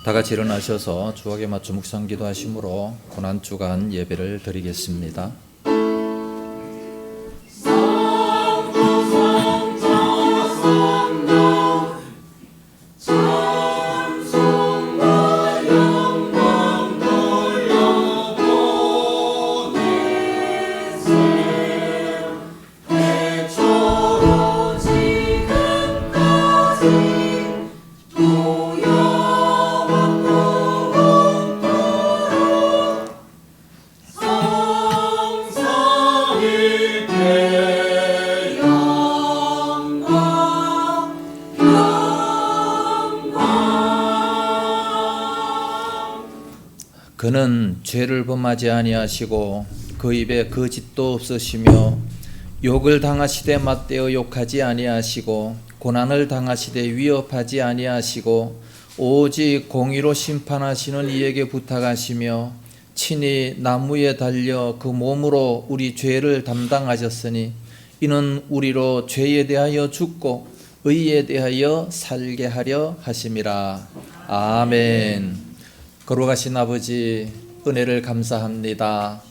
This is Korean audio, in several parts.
다 같이 일어나셔서 주옥에 맞춰 묵상 기도하심으로 고난주간 예배를 드리겠습니다. 그는 죄를 범하지 아니하시고 그 입에 거짓도 없으시며 욕을 당하시되 맞대어 욕하지 아니하시고 고난을 당하시되 위협하지 아니하시고 오직 공의로 심판하시는 이에게 부탁하시며 친히 나무에 달려 그 몸으로 우리 죄를 담당하셨으니 이는 우리로 죄에 대하여 죽고 의에 대하여 살게 하려 하심이라. 아멘. 거룩하신 아버지, 은혜를 감사합니다.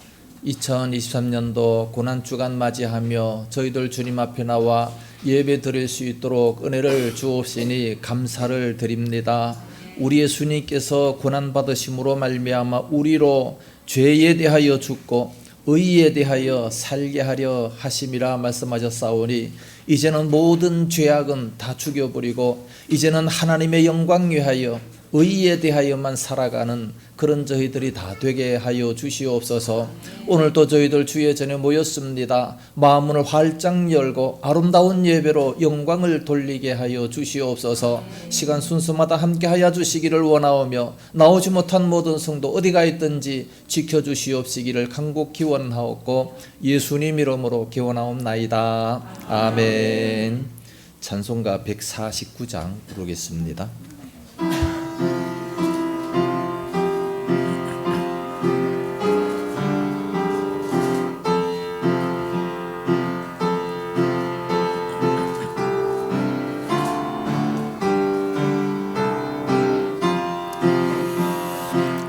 2023년도 고난주간 맞이하며 저희들 주님 앞에 나와 예배 드릴 수 있도록 은혜를 주옵시니 감사를 드립니다. 우리 예수님께서 고난받으심으로 말미암아 우리로 죄에 대하여 죽고 의에 대하여 살게 하려 하심이라 말씀하셨사오니 이제는 모든 죄악은 다 죽여버리고 이제는 하나님의 영광 위하여 의에 대하여만 살아가는 그런 저희들이 다 되게 하여 주시옵소서. 오늘도 저희들 주의 전에 모였습니다. 마음을 활짝 열고 아름다운 예배로 영광을 돌리게 하여 주시옵소서. 시간 순서마다 함께 하여 주시기를 원하오며 나오지 못한 모든 성도 어디가 있든지 지켜주시옵시기를 간곡히 원하옵고 예수님 이름으로 기원하옵나이다. 아멘. 찬송가 149장 부르겠습니다.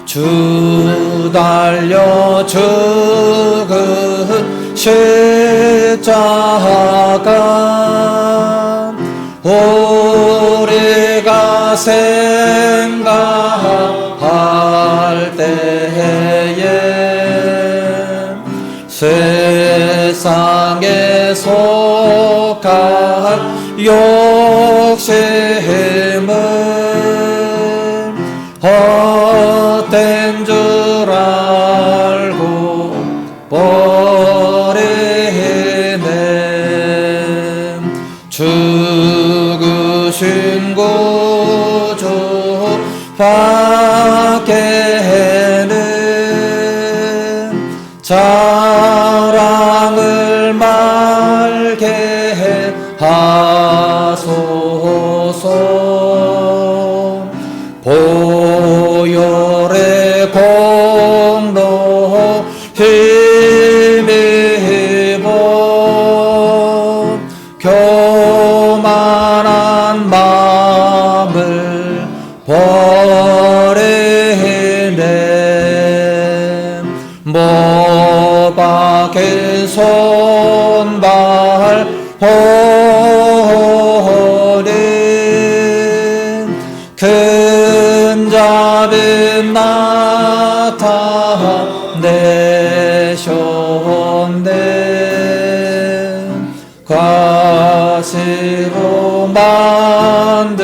주 달려 죽은 십자가 우리가 생각할 때에 세상에 속한 욕심은 헛된 줄 알고 버리네. 죽으신 구주 밖에는 자랑을 말게 하소서. 보혈의 공로 힘입어 교만한 마음을 버리네. 못 박힌 손발 버린 큰 자비 나타내셨네. 가시로 만든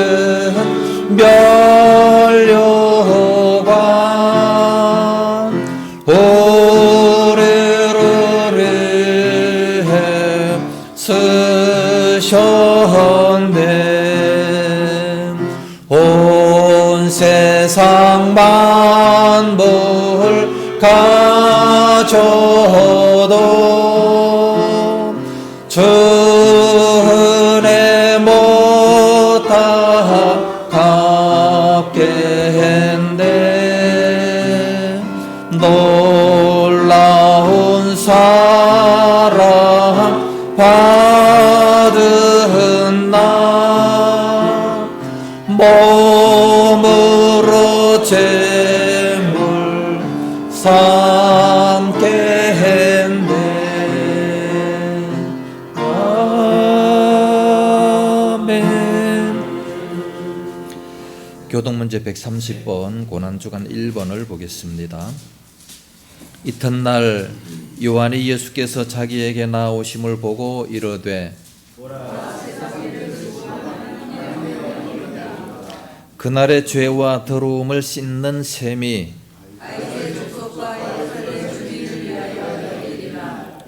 면류관 우리를 위해 쓰셨네. 온 세상 만물 가져도 주 은혜 못다 갚겠네. 놀라운 사랑 받은 나 몸으로 제물 삼게 했네. 아멘. 교동문제 130번 고난주간 1번을 보겠습니다. 이튿날 요한이 예수께서 자기에게 나오심을 보고 이르되 그날의 죄와 더러움을 씻는 셈이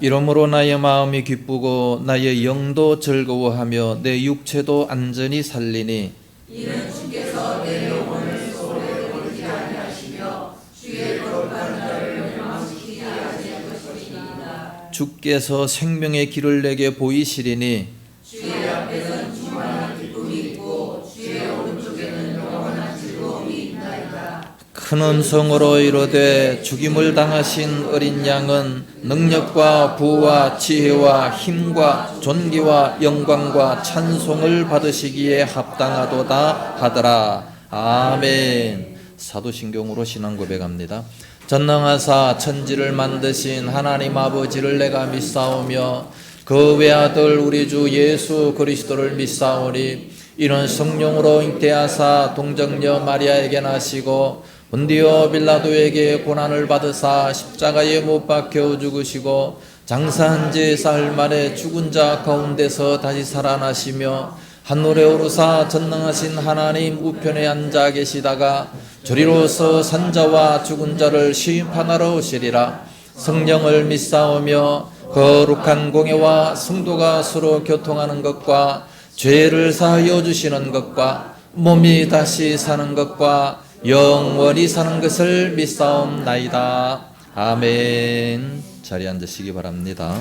이러므로 나의 마음이 기쁘고 나의 영도 즐거워하며 내 육체도 안전히 살리니 이는 주께서 내 영혼을 소홀히 버리지 아니하시며 주의 거룩한 자를 멸망시키지 아니하실 것이니이다. 주께서 생명의 길을 내게 보이시리니 주의 앞에는 충만한 기쁨이 있고 주의 오른쪽에는 영원한 즐거움이 있나이다. 큰 음성으로 이르되 죽임을 당하신 어린 양은 능력과 부와 지혜와 힘과 존귀와 영광과 찬송을 받으시기에 합당하도다 하더라. 아멘. 사도신경으로 신앙 고백합니다. 전능하사 천지를 만드신 하나님 아버지를 내가 믿사오며 그 외아들 우리 주 예수 그리스도를 믿사오니 이는 성령으로 잉태하사 동정녀 마리아에게 나시고 본디오 빌라도에게 고난을 받으사 십자가에 못 박혀 죽으시고 장사한 지 사흘 만에 죽은 자 가운데서 다시 살아나시며 하늘에 오르사 전능하신 하나님 우편에 앉아 계시다가 저리로서 산자와 죽은 자를 심판하러 오시리라. 성령을 믿사오며 거룩한 공예와 성도가 서로 교통하는 것과 죄를 사하여 주시는 것과 몸이 다시 사는 것과 영원히 사는 것을 믿사옵나이다. 아멘. 자리에 앉으시기 바랍니다.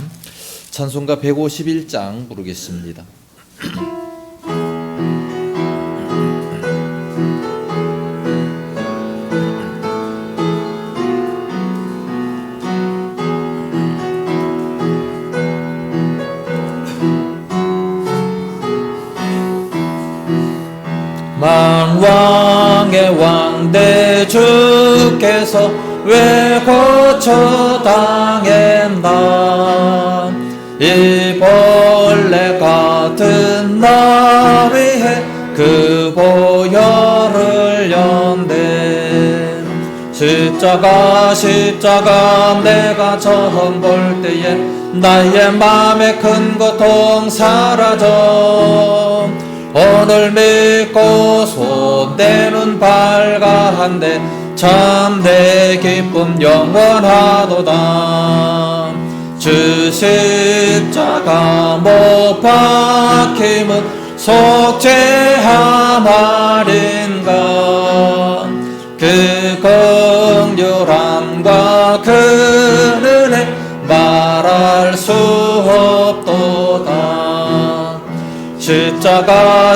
찬송가 151장 부르겠습니다. 만왕의 왕대 주께서 왜 고쳐당했나. 이 벌레 같은 나 위해 그 보혈을 연대. 십자가 내가 처음 볼 때에 나의 맘에 큰 고통 사라져. 오늘 믿고서 내 눈 밝아한데 참 내 기쁨 영원하도다. 주 십자가 못 박힘은 속죄함 아닌가. 그 긍휼함과 그 은혜 말할 수 없도다.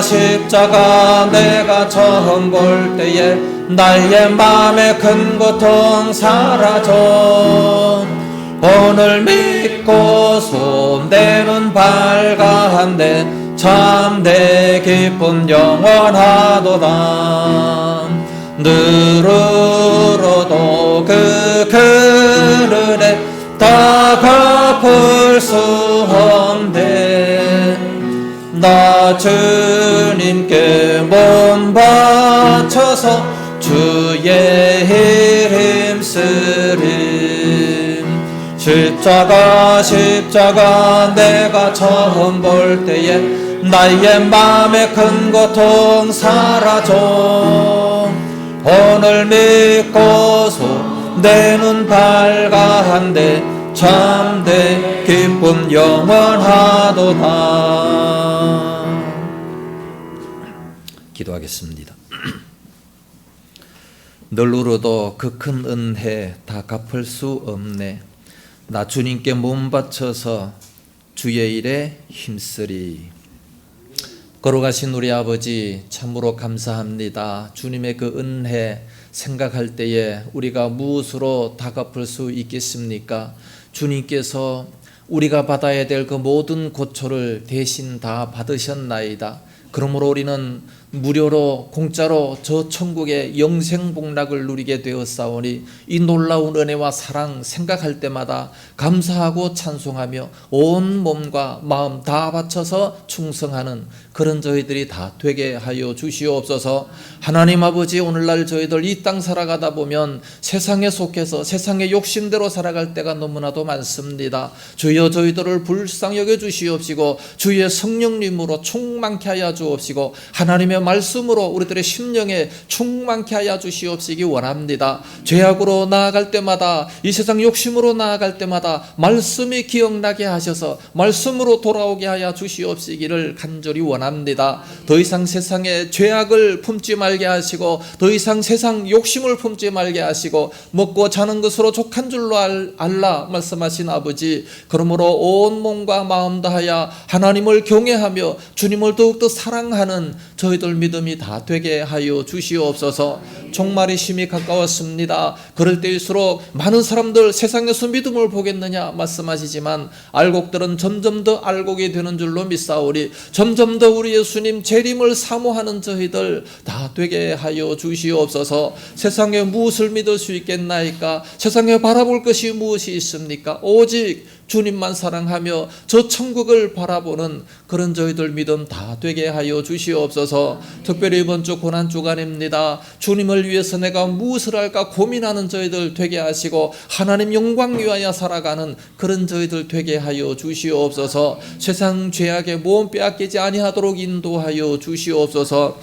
십자가 내가 처음 볼 때에 나의 맘에 큰 고통 사라져. 오늘 믿고서 내 눈 밝아한데 참 내 기쁨 영원하도다. 늘으로도 그 은혜 다 갚을 수 없네. 나 주님께 몸 바쳐서 주의 일 힘쓰리. 십자가 내가 처음 볼 때에 나의 맘에 큰 고통 사라져. 오늘 믿고서 내 눈 밝아한데 참 내 기쁨 영원하도다. 기도하겠습니다. 늘 울어도 그 큰 은혜 다 갚을 수 없네. 나 주님께 몸 바쳐서 주의 일에 힘쓰리. 걸어가신 우리 아버지 참으로 감사합니다. 주님의 그 은혜 생각할 때에 우리가 무엇으로 다 갚을 수 있겠습니까? 주님께서 우리가 받아야 될 그 모든 고초를 대신 다 받으셨나이다. 그러므로 우리는 무료로 공짜로 저 천국의 영생복락을 누리게 되었사오니 이 놀라운 은혜와 사랑 생각할 때마다 감사하고 찬송하며 온 몸과 마음 다 바쳐서 충성하는 그런 저희들이 다 되게 하여 주시옵소서. 하나님 아버지, 오늘날 저희들 이 땅 살아가다 보면 세상에 속해서 세상의 욕심대로 살아갈 때가 너무나도 많습니다. 주여 저희들을 불쌍히 여겨 주시옵시고 주의 성령님으로 충만케 하여 주옵시고 하나님의 말씀으로 우리들의 심령에 충만케 하여 주시옵시기 원합니다. 죄악으로 나아갈 때마다, 이 세상 욕심으로 나아갈 때마다 말씀이 기억나게 하셔서 말씀으로 돌아오게 하여 주시옵시기를 간절히 원합니다. 더 이상 세상의 죄악을 품지 말게 하시고 더 이상 세상 욕심을 품지 말게 하시고 먹고 자는 것으로 족한 줄로 알라 말씀하신 아버지, 그러므로 온 몸과 마음 다하여 하나님을 경외하며 주님을 더욱더 사랑하는 저희들 믿음이 다 되게 하여 주시옵소서. 종말이 심히 가까웠습니다. 그럴 때일수록 많은 사람들 세상에서 믿음을 보겠느냐 말씀하시지만 알곡들은 점점 더 알곡이 되는 줄로 믿사오리. 점점 더 우리 예수님 재림을 사모하는 저희들 다 되게 하여 주시옵소서. 세상에 무엇을 믿을 수 있겠나이까? 세상에 바라볼 것이 무엇이 있습니까? 오직 주님만 사랑하며 저 천국을 바라보는 그런 저희들 믿음 다 되게 하여 주시옵소서. 특별히 이번 주 고난주간입니다. 주님을 위해서 내가 무엇을 할까 고민하는 저희들 되게 하시고 하나님 영광 위하여 살아가는 그런 저희들 되게 하여 주시옵소서. 세상 죄악에 몸 빼앗기지 아니하도록 인도하여 주시옵소서.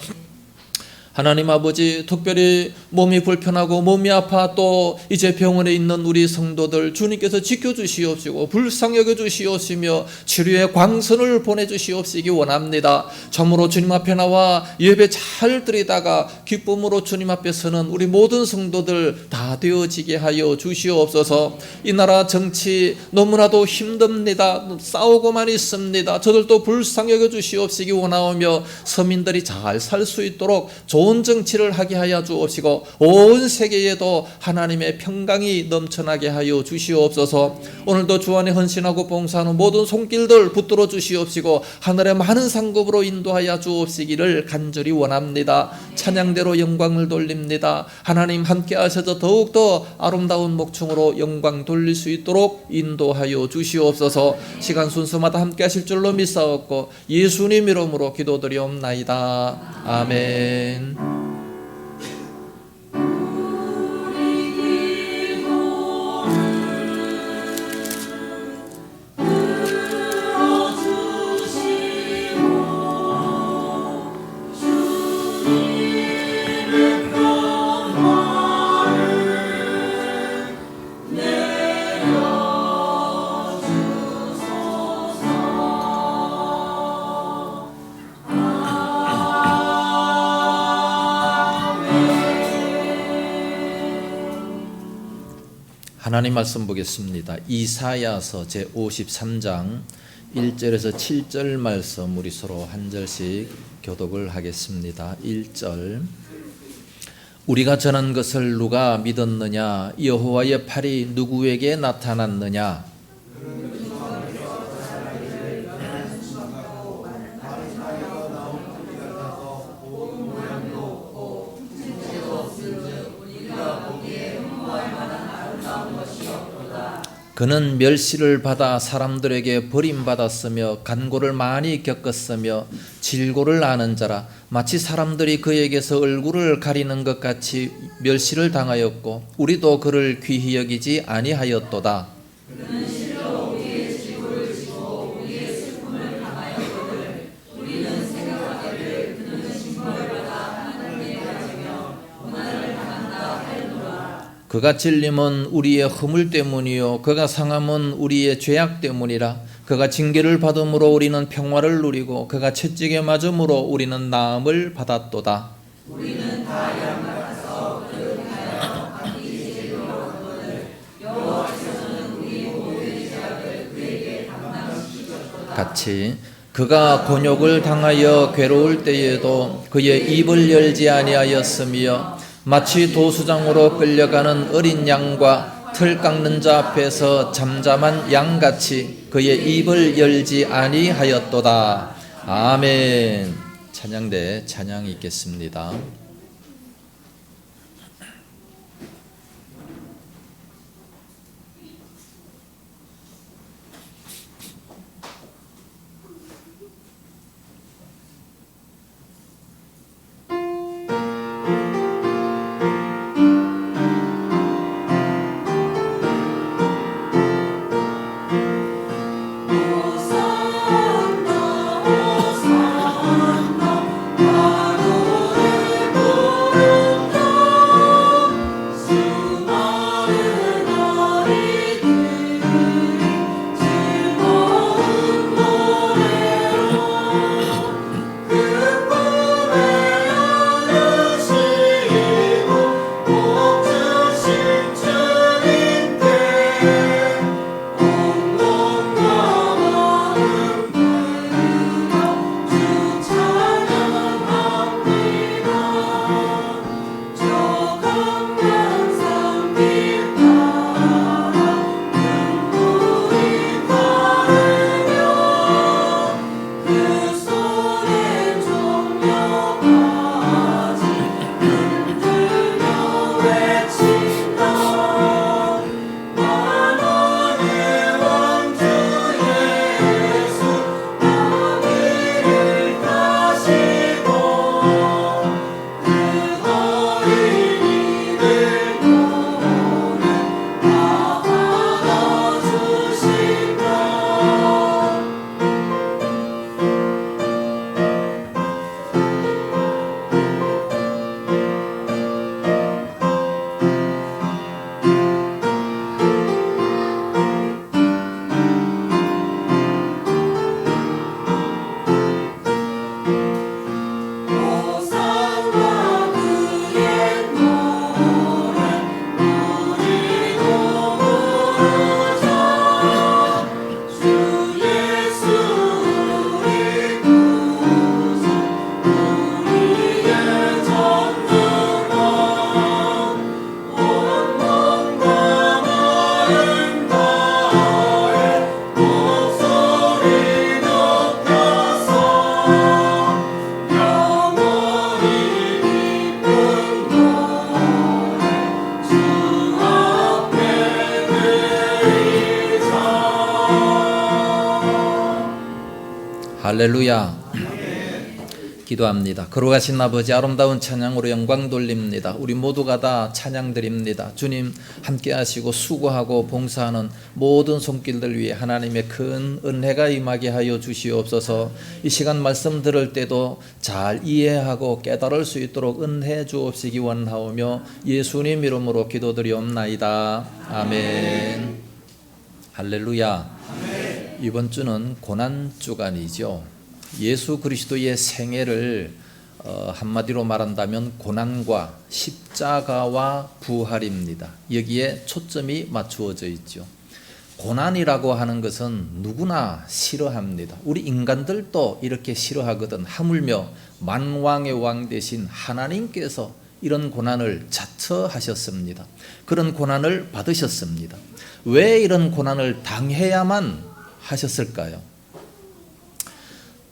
하나님 아버지, 특별히 몸이 불편하고 몸이 아파 또 이제 병원에 있는 우리 성도들 주님께서 지켜주시옵시고 불쌍히 여겨주시옵시며 치료의 광선을 보내주시옵시기 원합니다. 참으로 주님 앞에 나와 예배 잘 드리다가 기쁨으로 주님 앞에 서는 우리 모든 성도들 다 되어지게 하여 주시옵소서. 이 나라 정치 너무나도 힘듭니다. 싸우고만 있습니다. 저들도 불쌍히 여겨주시옵시기 원하오며 서민들이 잘 살 수 있도록 좋은 정치를 하게 하여 주옵시고 온 세계에도 하나님의 평강이 넘쳐나게 하여 주시옵소서. 오늘도 주 안에 헌신하고 봉사하는 모든 손길들 붙들어 주시옵시고 하늘의 많은 상급으로 인도하여 주옵시기를 간절히 원합니다. 찬양대로 영광을 돌립니다. 하나님 함께 하셔서 더욱더 아름다운 목청으로 영광 돌릴 수 있도록 인도하여 주시옵소서. 시간 순서마다 함께 하실 줄로 믿사옵고 예수님 이름으로 기도드리옵나이다. 아멘. 하나님 말씀 보겠습니다. 이사야서 제53장 1절에서 7절 말씀 우리 서로 한 절씩 교독을 하겠습니다. 1절. 우리가 전한 것을 누가 믿었느냐? 여호와의 팔이 누구에게 나타났느냐? 그는 멸시를 받아 사람들에게 버림받았으며 간고를 많이 겪었으며 질고를 아는 자라. 마치 사람들이 그에게서 얼굴을 가리는 것 같이 멸시를 당하였고 우리도 그를 귀히 여기지 아니하였도다. 그는 실로 우리의 질고를 지고 우리의 슬픔을 당하였거늘 우리는 생각하기를 그는 징벌을 받아 하나님께 가지며 고난을 당한다 하였노라. 그가 찔림은 우리의 허물 때문이요 그가 상함은 우리의 죄악 때문이라. 그가 징계를 받음으로 우리는 평화를 누리고 그가 채찍에 맞음으로 우리는 나음을 받았도다. 우리는 다 양 같아서 그를 향하여 각기 죄로 얻거늘 여호와께서는 우리 모든 죄악을 그에게 담당시키셨도다. 같이 그가 곤욕을 당하여 괴로울 때에도 그의 입을 열지 아니하였으며 마치 도수장으로 끌려가는 어린 양과 틀 깎는 자 앞에서 잠잠한 양같이 그의 입을 열지 아니하였도다. 아멘. 찬양대 찬양이 있겠습니다. 할렐루야. 기도합니다. 거룩하신 아버지, 아름다운 찬양으로 영광 돌립니다. 우리 모두가 다 찬양 드립니다. 주님 함께 하시고 수고하고 봉사하는 모든 손길들 위해 하나님의 큰 은혜가 임하게 하여 주시옵소서. 이 시간 말씀 들을 때도 잘 이해하고 깨달을 수 있도록 은혜 주옵시기 원하오며 예수님 이름으로 기도드리옵나이다. 아멘. 할렐루야. 이번 주는 고난주간이죠. 예수 그리스도의 생애를 한마디로 말한다면 고난과 십자가와 부활입니다. 여기에 초점이 맞추어져 있죠. 고난이라고 하는 것은 누구나 싫어합니다. 우리 인간들도 이렇게 싫어하거든. 하물며 만왕의 왕 되신 하나님께서 이런 고난을 자처하셨습니다. 그런 고난을 받으셨습니다. 왜 이런 고난을 당해야만 하셨을까요?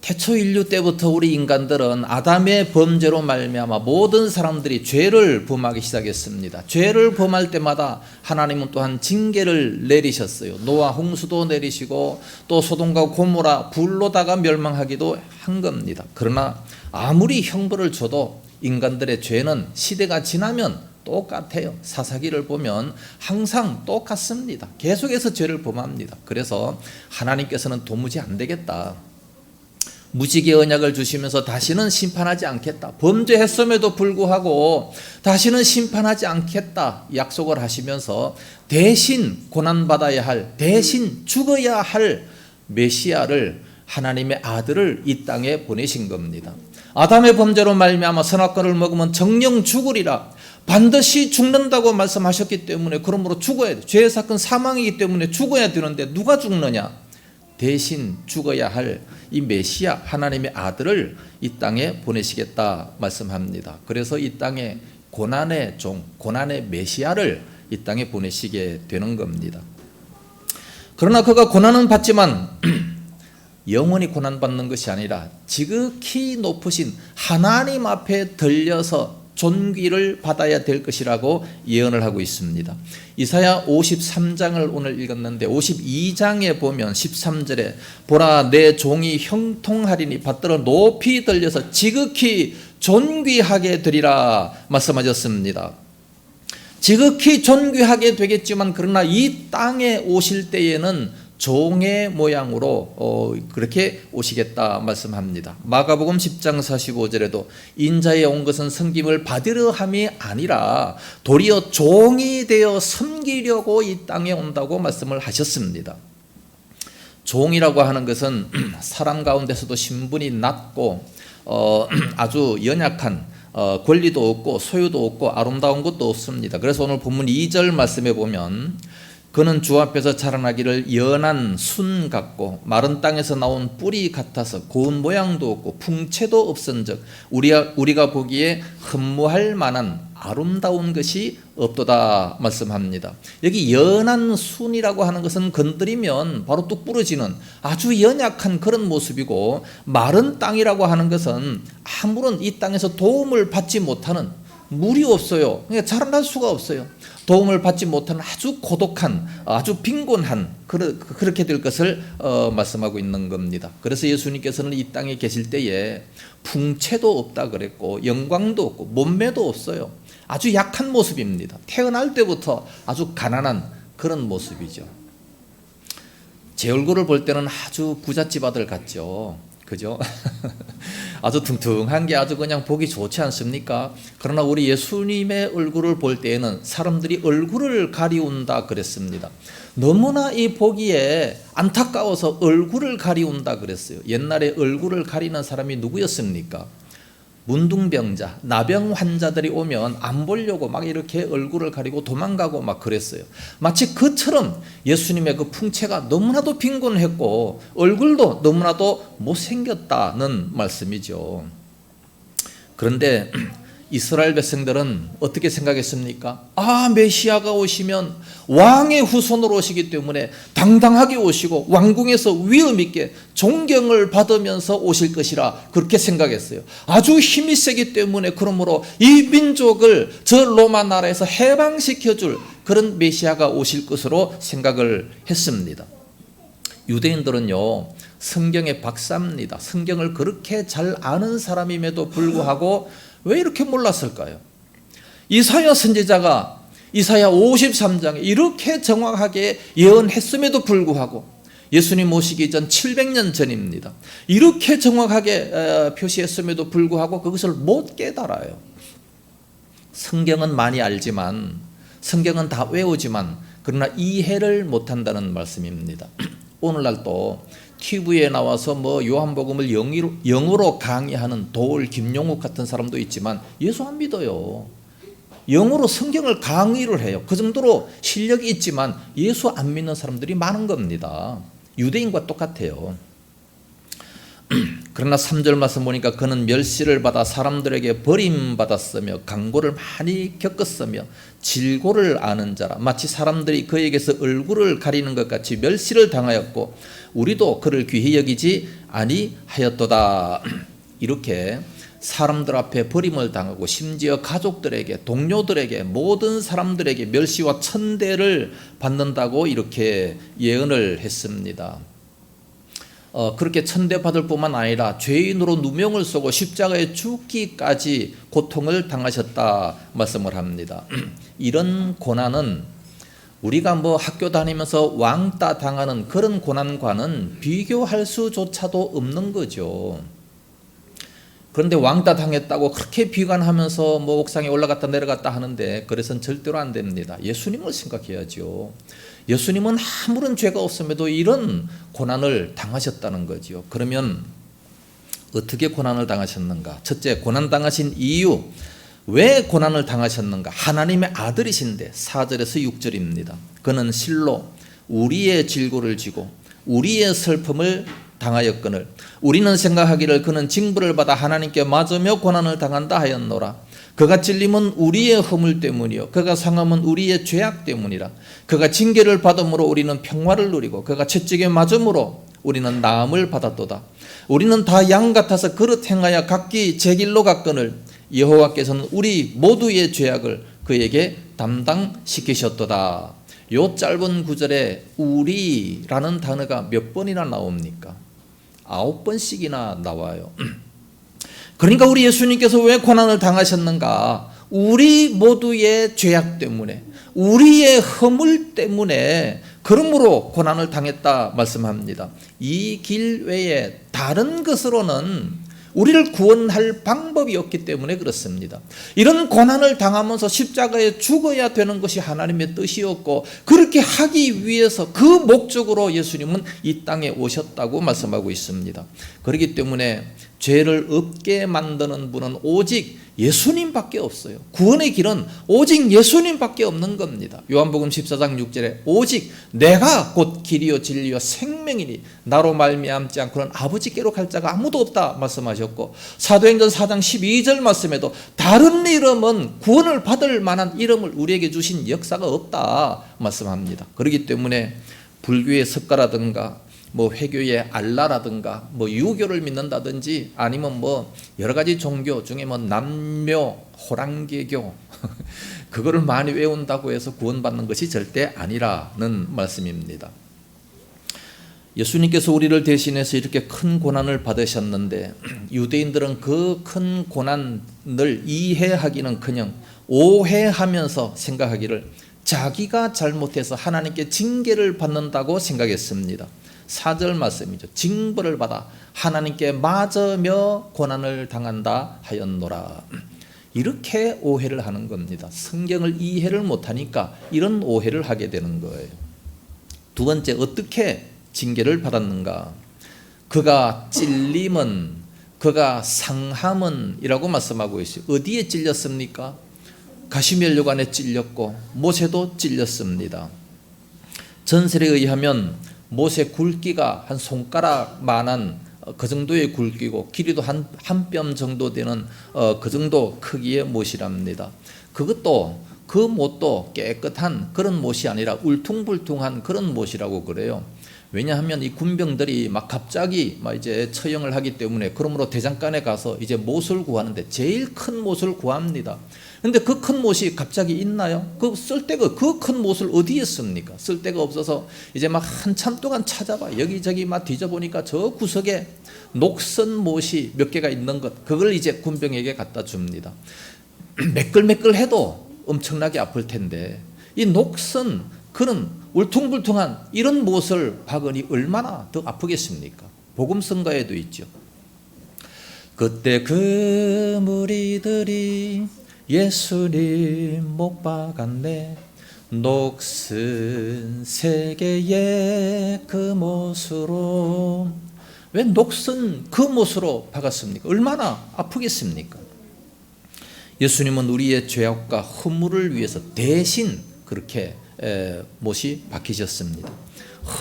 태초 인류 때부터 우리 인간들은 아담의 범죄로 말미암아 모든 사람들이 죄를 범하기 시작했습니다. 죄를 범할 때마다 하나님은 또한 징계를 내리셨어요. 노아 홍수도 내리시고 또 소돔과 고모라 불로다가 멸망하기도 한 겁니다. 그러나 아무리 형벌을 줘도 인간들의 죄는 시대가 지나면 똑같아요. 사사기를 보면 항상 똑같습니다. 계속해서 죄를 범합니다. 그래서 하나님께서는 도무지 안 되겠다, 무지개 언약을 주시면서 다시는 심판하지 않겠다, 범죄했음에도 불구하고 다시는 심판하지 않겠다 약속을 하시면서 대신 고난받아야 할, 대신 죽어야 할 메시아를, 하나님의 아들을 이 땅에 보내신 겁니다. 아담의 범죄로 말미암아 선악과를 먹으면 정령 죽으리라, 반드시 죽는다고 말씀하셨기 때문에 그러므로 죽어야 돼. 죄의 사건 사망이기 때문에 죽어야 되는데 누가 죽느냐? 대신 죽어야 할 이 메시아 하나님의 아들을 이 땅에 보내시겠다 말씀합니다. 그래서 이 땅에 고난의 종, 고난의 메시아를 이 땅에 보내시게 되는 겁니다. 그러나 그가 고난은 받지만 영원히 고난받는 것이 아니라 지극히 높으신 하나님 앞에 들려서 존귀를 받아야 될 것이라고 예언을 하고 있습니다. 이사야 53장을 오늘 읽었는데 52장에 보면 13절에 보라 내 종이 형통하리니 받들어 높이 들려서 지극히 존귀하게 되리라 말씀하셨습니다. 지극히 존귀하게 되겠지만 그러나 이 땅에 오실 때에는 종의 모양으로 그렇게 오시겠다 말씀합니다. 마가복음 10장 45절에도 인자에 온 것은 섬김을 받으려 함이 아니라 도리어 종이 되어 섬기려고 이 땅에 온다고 말씀을 하셨습니다. 종이라고 하는 것은 사람 가운데서도 신분이 낮고 아주 연약한 권리도 없고 소유도 없고 아름다운 것도 없습니다. 그래서 오늘 본문 2절 말씀에 보면 그는 주 앞에서 자라나기를 연한 순 같고 마른 땅에서 나온 뿌리 같아서 고운 모양도 없고 풍채도 없은즉 우리가 보기에 흠모할 만한 아름다운 것이 없도다 말씀합니다. 여기 연한 순이라고 하는 것은 건드리면 바로 뚝 부러지는 아주 연약한 그런 모습이고, 마른 땅이라고 하는 것은 아무런 이 땅에서 도움을 받지 못하는, 물이 없어요. 그러니까 자라날 수가 없어요. 도움을 받지 못하는 아주 고독한, 아주 빈곤한 그렇게 될 것을 말씀하고 있는 겁니다. 그래서 예수님께서는 이 땅에 계실 때에 풍채도 없다 그랬고 영광도 없고 몸매도 없어요. 아주 약한 모습입니다. 태어날 때부터 아주 가난한 그런 모습이죠. 제 얼굴을 볼 때는 아주 부잣집 아들 같죠. 그죠? 아주 퉁퉁한 게 아주 그냥 보기 좋지 않습니까? 그러나 우리 예수님의 얼굴을 볼 때에는 사람들이 얼굴을 가리운다 그랬습니다. 너무나 이 보기에 안타까워서 얼굴을 가리운다 그랬어요. 옛날에 얼굴을 가리는 사람이 누구였습니까? 문둥병자, 나병 환자들이 오면 안 보려고 막 이렇게 얼굴을 가리고 도망가고 막 그랬어요. 마치 그처럼 예수님의 그 풍채가 너무나도 빈곤했고 얼굴도 너무나도 못생겼다는 말씀이죠. 그런데 이스라엘 백성들은 어떻게 생각했습니까? 메시아가 오시면 왕의 후손으로 오시기 때문에 당당하게 오시고 왕궁에서 위엄 있게 존경을 받으면서 오실 것이라 그렇게 생각했어요. 아주 힘이 세기 때문에 그러므로 이 민족을 저 로마 나라에서 해방시켜줄 그런 메시아가 오실 것으로 생각을 했습니다. 유대인들은요, 성경의 박사입니다. 성경을 그렇게 잘 아는 사람임에도 불구하고 왜 이렇게 몰랐을까요? 이사야 선지자가 이사야 53장에 이렇게 정확하게 예언했음에도 불구하고, 예수님 오시기 전 700년 전입니다. 이렇게 정확하게 표시했음에도 불구하고 그것을 못 깨달아요. 성경은 많이 알지만, 성경은 다 외우지만 그러나 이해를 못한다는 말씀입니다. 오늘날 또 TV에 나와서 요한복음을 영어로 강의하는 도울 김용욱 같은 사람도 있지만 예수 안 믿어요. 영어로 성경을 강의를 해요. 그 정도로 실력이 있지만 예수 안 믿는 사람들이 많은 겁니다. 유대인과 똑같아요. 그러나 3절 말씀 보니까 그는 멸시를 받아 사람들에게 버림받았으며 강고를 많이 겪었으며 질고를 아는 자라, 마치 사람들이 그에게서 얼굴을 가리는 것 같이 멸시를 당하였고 우리도 그를 귀히 여기지 아니하였도다. 이렇게 사람들 앞에 버림을 당하고 심지어 가족들에게, 동료들에게, 모든 사람들에게 멸시와 천대를 받는다고 이렇게 예언을 했습니다. 그렇게 천대받을 뿐만 아니라 죄인으로 누명을 쓰고 십자가에 죽기까지 고통을 당하셨다 말씀을 합니다. 이런 고난은 우리가 학교 다니면서 왕따 당하는 그런 고난과는 비교할 수조차도 없는 거죠. 그런데 왕따 당했다고 그렇게 비관하면서 옥상에 올라갔다 내려갔다 하는데 그래서는 절대로 안 됩니다. 예수님을 생각해야죠. 예수님은 아무런 죄가 없음에도 이런 고난을 당하셨다는 거죠. 그러면 어떻게 고난을 당하셨는가? 첫째, 고난 당하신 이유, 왜 고난을 당하셨는가? 하나님의 아들이신데 4절에서 6절입니다. 그는 실로 우리의 질고를 지고 우리의 슬픔을 당하였거늘 우리는 생각하기를 그는 징벌을 받아 하나님께 맞으며 고난을 당한다 하였노라. 그가 찔림은 우리의 허물 때문이요 그가 상함은 우리의 죄악 때문이라. 그가 징계를 받음으로 우리는 평화를 누리고 그가 채찍에 맞음으로 우리는 나음을 받았도다. 우리는 다 양 같아서 그릇 행하여 각기 제 길로 갔거늘 여호와께서는 우리 모두의 죄악을 그에게 담당시키셨도다. 요 짧은 구절에 우리라는 단어가 몇 번이나 나옵니까? 9번씩이나 나와요. 그러니까 우리 예수님께서 왜 고난을 당하셨는가? 우리 모두의 죄악 때문에, 우리의 허물 때문에, 그러므로 고난을 당했다 말씀합니다. 이 길 외에 다른 것으로는 우리를 구원할 방법이 없기 때문에 그렇습니다. 이런 고난을 당하면서 십자가에 죽어야 되는 것이 하나님의 뜻이었고, 그렇게 하기 위해서 그 목적으로 예수님은 이 땅에 오셨다고 말씀하고 있습니다. 그렇기 때문에 죄를 없게 만드는 분은 오직 예수님밖에 없어요. 구원의 길은 오직 예수님밖에 없는 겁니다. 요한복음 14장 6절에 오직 내가 곧 길이요 진리요 생명이니 나로 말미암지 않고는 아버지께로 갈 자가 아무도 없다 말씀하셨고, 사도행전 4장 12절 말씀에도 다른 이름은 구원을 받을 만한 이름을 우리에게 주신 역사가 없다 말씀합니다. 그렇기 때문에 불교의 석가라든가 회교의 알라라든가 유교를 믿는다든지 아니면 여러 가지 종교 중에 남묘, 호랑개교 그거를 많이 외운다고 해서 구원받는 것이 절대 아니라는 말씀입니다. 예수님께서 우리를 대신해서 이렇게 큰 고난을 받으셨는데 유대인들은 그 큰 고난을 이해하기는커녕 오해하면서 생각하기를 자기가 잘못해서 하나님께 징계를 받는다고 생각했습니다. 4절 말씀이죠. 징벌을 받아 하나님께 맞으며 고난을 당한다 하였노라. 이렇게 오해를 하는 겁니다. 성경을 이해를 못하니까 이런 오해를 하게 되는 거예요. 두 번째, 어떻게 징계를 받았는가? 그가 찔림은, 그가 상함은 이라고 말씀하고 있어요. 어디에 찔렸습니까? 가시면류관에 찔렸고 못에도 찔렸습니다. 전설에 의하면 못의 굵기가 한 손가락만한 그 정도의 굵기고 길이도 한 뼘 정도 되는 그 정도 크기의 못이랍니다. 그것도 그 못도 깨끗한 그런 못이 아니라 울퉁불퉁한 그런 못이라고 그래요. 왜냐하면 이 군병들이 갑자기 이제 처형을 하기 때문에, 그러므로 대장간에 가서 이제 못을 구하는데 제일 큰 못을 구합니다. 근데 그 큰 못이 갑자기 있나요? 그 큰 못을 어디에 씁니까? 쓸 데가 없어서 이제 한참 동안 찾아봐. 여기저기 뒤져보니까 저 구석에 녹슨 못이 몇 개가 있는 것, 그걸 이제 군병에게 갖다 줍니다. 매끌매끌해도 엄청나게 아플 텐데 이 녹슨 그런 울퉁불퉁한 이런 못을 박으니 얼마나 더 아프겠습니까? 복음성가에도 있죠. 그때 그 무리들이 예수님 못 박았네, 녹슨 세 개의 그 못으로. 왜 녹슨 그 못으로 박았습니까? 얼마나 아프겠습니까? 예수님은 우리의 죄악과 허물을 위해서 대신 그렇게 못이 박히셨습니다.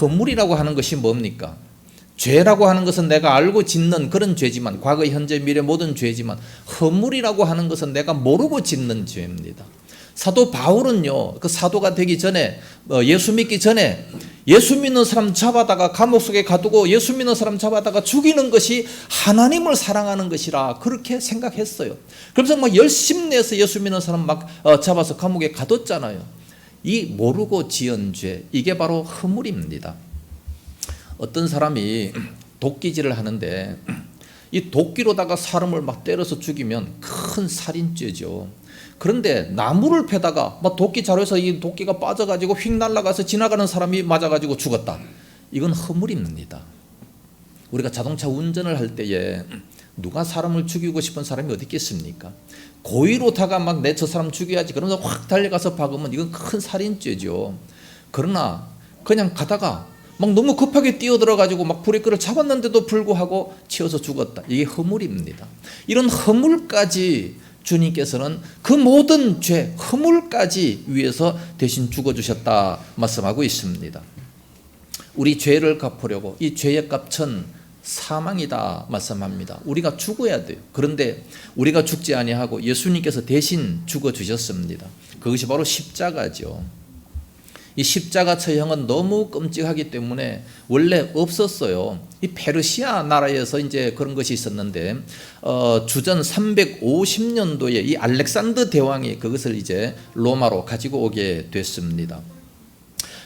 허물이라고 하는 것이 뭡니까? 죄라고 하는 것은 내가 알고 짓는 그런 죄지만, 과거, 현재, 미래 모든 죄지만, 허물이라고 하는 것은 내가 모르고 짓는 죄입니다. 사도 바울은요, 그 사도가 되기 전에, 예수 믿기 전에 예수 믿는 사람 잡아다가 감옥 속에 가두고 예수 믿는 사람 잡아다가 죽이는 것이 하나님을 사랑하는 것이라 그렇게 생각했어요. 그래서 열심히 내서 예수 믿는 사람 잡아서 감옥에 가뒀잖아요. 이 모르고 지은 죄, 이게 바로 허물입니다. 어떤 사람이 도끼질을 하는데 이 도끼로다가 사람을 때려서 죽이면 큰 살인죄죠. 그런데 나무를 패다가 도끼 자루에서 이 도끼가 빠져가지고 휙 날아가서 지나가는 사람이 맞아가지고 죽었다. 이건 허물입니다. 우리가 자동차 운전을 할 때에 누가 사람을 죽이고 싶은 사람이 어디 있겠습니까? 고의로다가 내 저 사람 죽여야지 그러면서 확 달려가서 박으면 이건 큰 살인죄죠. 그러나 그냥 가다가 너무 급하게 뛰어들어가지고 브레이크를 잡았는데도 불구하고 치여서 죽었다. 이게 허물입니다. 이런 허물까지 주님께서는 그 모든 죄, 허물까지 위해서 대신 죽어주셨다 말씀하고 있습니다. 우리 죄를 갚으려고 이 죄의 값은 사망이다 말씀합니다. 우리가 죽어야 돼요. 그런데 우리가 죽지 아니하고 예수님께서 대신 죽어주셨습니다. 그것이 바로 십자가죠. 이 십자가 처형은 너무 끔찍하기 때문에 원래 없었어요. 이 페르시아 나라에서 이제 그런 것이 있었는데 주전 350년도에 이 알렉산더 대왕이 그것을 이제 로마로 가지고 오게 됐습니다.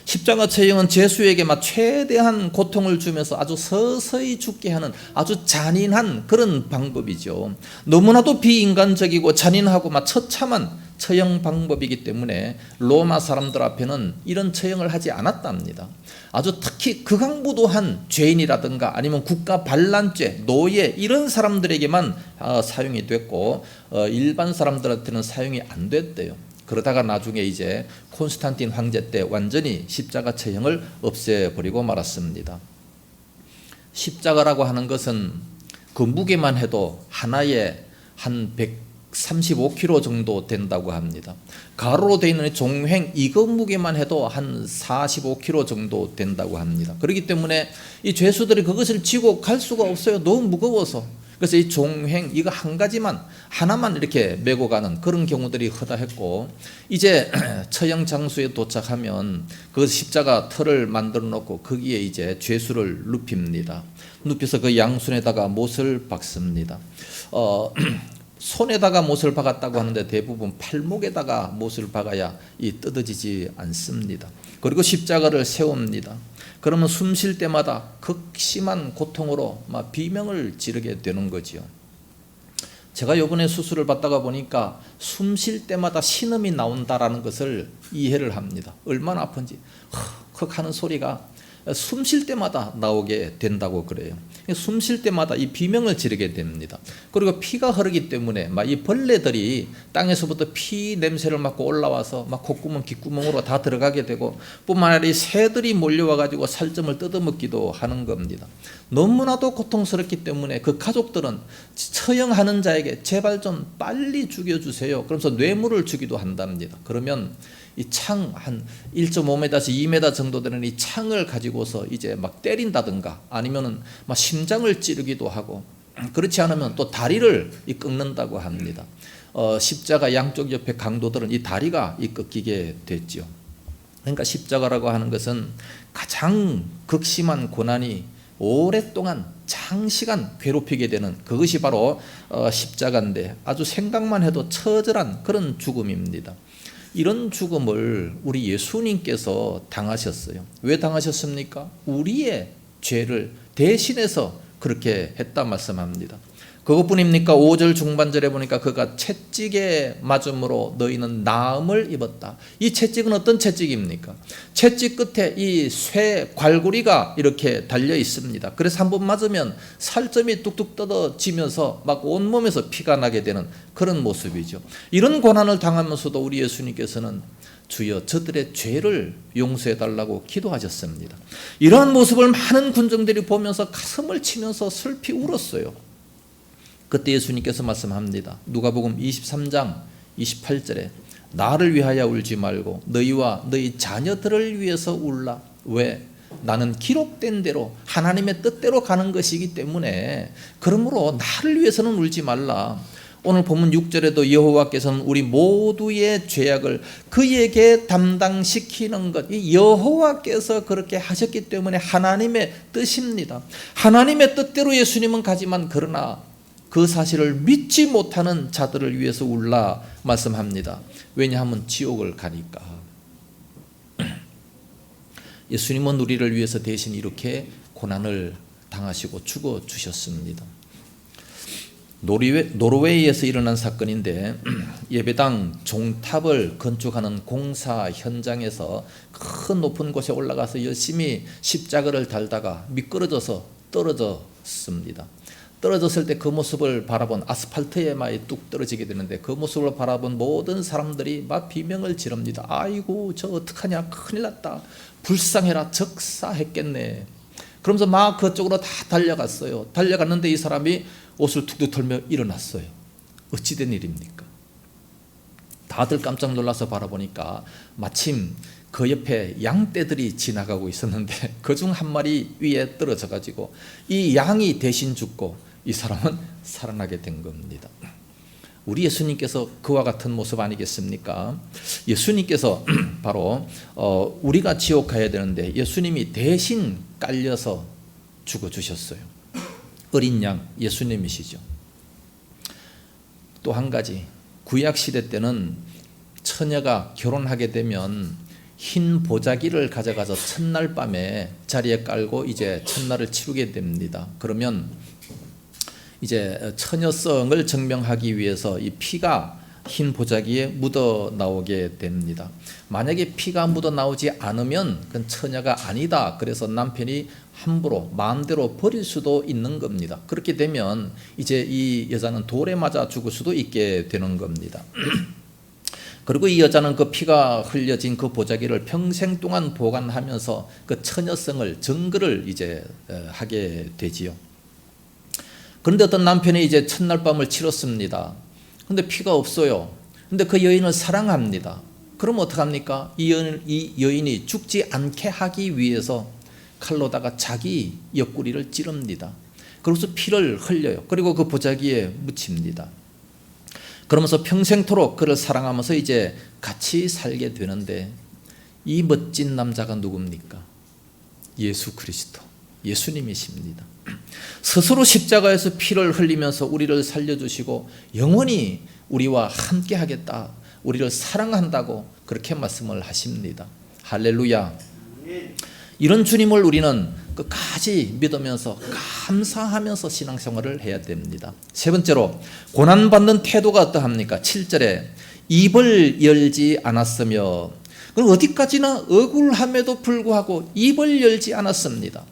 십자가 처형은 죄수에게 막 최대한 고통을 주면서 아주 서서히 죽게 하는 아주 잔인한 그런 방법이죠. 너무나도 비인간적이고 잔인하고 막 처참한 처형 방법이기 때문에 로마 사람들 앞에는 이런 처형을 하지 않았답니다. 아주 특히 극악무도한 죄인이라든가 아니면 국가 반란죄, 노예 이런 사람들에게만 사용이 됐고 일반 사람들한테는 사용이 안 됐대요. 그러다가 나중에 이제 콘스탄틴 황제 때 완전히 십자가 처형을 없애버리고 말았습니다. 십자가라고 하는 것은 그 무게만 해도 하나에 한 135kg 정도 된다고 합니다. 가로로 되어 있는 종횡 이거 무게만 해도 한 45kg 정도 된다고 합니다. 그렇기 때문에 이 죄수들이 그것을 지고 갈 수가 없어요. 너무 무거워서. 그래서 이 종횡 이거 한 가지만 하나만 이렇게 메고 가는 그런 경우들이 허다했고 이제 처형 장소에 도착하면 그 십자가 털을 만들어 놓고 거기에 이제 죄수를 눕힙니다. 눕혀서 그 양손에다가 못을 박습니다. 손에다가 못을 박았다고 하는데 대부분 팔목에다가 못을 박아야 이 뜯어지지 않습니다. 그리고 십자가를 세웁니다. 그러면 숨 쉴 때마다 극심한 고통으로 막 비명을 지르게 되는 거지요. 제가 이번에 수술을 받다가 보니까 숨 쉴 때마다 신음이 나온다라는 것을 이해를 합니다. 얼마나 아픈지 헉 하는 소리가 숨 쉴 때마다 나오게 된다고 그래요. 숨 쉴 때마다 이 비명을 지르게 됩니다. 그리고 피가 흐르기 때문에 막 이 벌레들이 땅에서부터 피 냄새를 맡고 올라와서 막 콧구멍, 귓구멍으로 다 들어가게 되고 뿐만 아니라 이 새들이 몰려와 가지고 살점을 뜯어먹기도 하는 겁니다. 너무나도 고통스럽기 때문에 그 가족들은 처형하는 자에게 제발 좀 빨리 죽여주세요. 그러면서 뇌물을 주기도 한답니다. 그러면 이 창 한 1.5m에서 2m 정도 되는 이 창을 가지고서 이제 막 때린다든가 아니면은 막 심장을 찌르기도 하고 그렇지 않으면 또 다리를 꺾는다고 합니다. 십자가 양쪽 옆에 강도들은 이 다리가 꺾이게 됐죠. 그러니까 십자가라고 하는 것은 가장 극심한 고난이 오랫동안 장시간 괴롭히게 되는 그것이 바로 십자가인데 아주 생각만 해도 처절한 그런 죽음입니다. 이런 죽음을 우리 예수님께서 당하셨어요. 왜 당하셨습니까? 우리의 죄를 대신해서 그렇게 했다 말씀합니다. 그것뿐입니까? 5절 중반절에 보니까 그가 채찍에 맞음으로 너희는 나음을 입었다. 이 채찍은 어떤 채찍입니까? 채찍 끝에 이 쇠 괄구리가 이렇게 달려 있습니다. 그래서 한 번 맞으면 살점이 뚝뚝 뜯어지면서 막 온몸에서 피가 나게 되는 그런 모습이죠. 이런 고난을 당하면서도 우리 예수님께서는 주여 저들의 죄를 용서해 달라고 기도하셨습니다. 이러한 모습을 많은 군중들이 보면서 가슴을 치면서 슬피 울었어요. 그때 예수님께서 말씀합니다. 누가복음 23장 28절에 나를 위하여 울지 말고 너희와 너희 자녀들을 위해서 울라. 왜? 나는 기록된 대로 하나님의 뜻대로 가는 것이기 때문에 그러므로 나를 위해서는 울지 말라. 오늘 본문 6절에도 여호와께서는 우리 모두의 죄악을 그에게 담당시키는 것, 이 여호와께서 그렇게 하셨기 때문에 하나님의 뜻입니다. 하나님의 뜻대로 예수님은 가지만 그러나 그 사실을 믿지 못하는 자들을 위해서 울라 말씀합니다. 왜냐하면 지옥을 가니까. 예수님은 우리를 위해서 대신 이렇게 고난을 당하시고 죽어주셨습니다. 노르웨이에서 일어난 사건인데 예배당 종탑을 건축하는 공사 현장에서 큰 높은 곳에 올라가서 열심히 십자가를 달다가 미끄러져서 떨어졌습니다. 떨어졌을 때 그 모습을 바라본 아스팔트에 막 뚝 떨어지게 되는데 그 모습을 바라본 모든 사람들이 막 비명을 지릅니다. 아이고 저 어떡하냐 큰일 났다 불쌍해라 적사했겠네. 그러면서 막 그쪽으로 다 달려갔어요. 달려갔는데 이 사람이 옷을 툭툭 털며 일어났어요. 어찌된 일입니까? 다들 깜짝 놀라서 바라보니까 마침 그 옆에 양떼들이 지나가고 있었는데 그중 한 마리 위에 떨어져 가지고 이 양이 대신 죽고 이 사람은 살아나게 된 겁니다. 우리 예수님께서 그와 같은 모습 아니겠습니까? 예수님께서 바로 우리가 지옥 가야 되는데 예수님이 대신 깔려서 죽어주셨어요. 어린 양 예수님이시죠. 또 한 가지, 구약시대 때는 처녀가 결혼하게 되면 흰 보자기를 가져가서 첫날 밤에 자리에 깔고 이제 첫날을 치르게 됩니다. 그러면 이제 처녀성을 증명하기 위해서 이 피가 흰 보자기에 묻어 나오게 됩니다. 만약에 피가 묻어 나오지 않으면 그건 처녀가 아니다. 그래서 남편이 함부로 마음대로 버릴 수도 있는 겁니다. 그렇게 되면 이제 이 여자는 돌에 맞아 죽을 수도 있게 되는 겁니다. 그리고 이 여자는 그 피가 흘려진 그 보자기를 평생 동안 보관하면서 그 처녀성을 증거를 이제 하게 되지요. 그런데 어떤 남편이 이제 첫날 밤을 치렀습니다. 근데 피가 없어요. 근데 그 여인을 사랑합니다. 그럼 어떡합니까? 이 여인이 죽지 않게 하기 위해서 칼로다가 자기 옆구리를 찌릅니다. 그래서 피를 흘려요. 그리고 그 보자기에 묻힙니다. 그러면서 평생토록 그를 사랑하면서 이제 같이 살게 되는데, 이 멋진 남자가 누굽니까? 예수 그리스도, 예수님이십니다. 스스로 십자가에서 피를 흘리면서 우리를 살려주시고 영원히 우리와 함께 하겠다, 우리를 사랑한다고 그렇게 말씀을 하십니다. 할렐루야. 이런 주님을 우리는 끝까지 믿으면서 감사하면서 신앙생활을 해야 됩니다. 세 번째로, 고난받는 태도가 어떠합니까? 7절에 입을 열지 않았으며, 그럼 어디까지나 억울함에도 불구하고 입을 열지 않았습니다.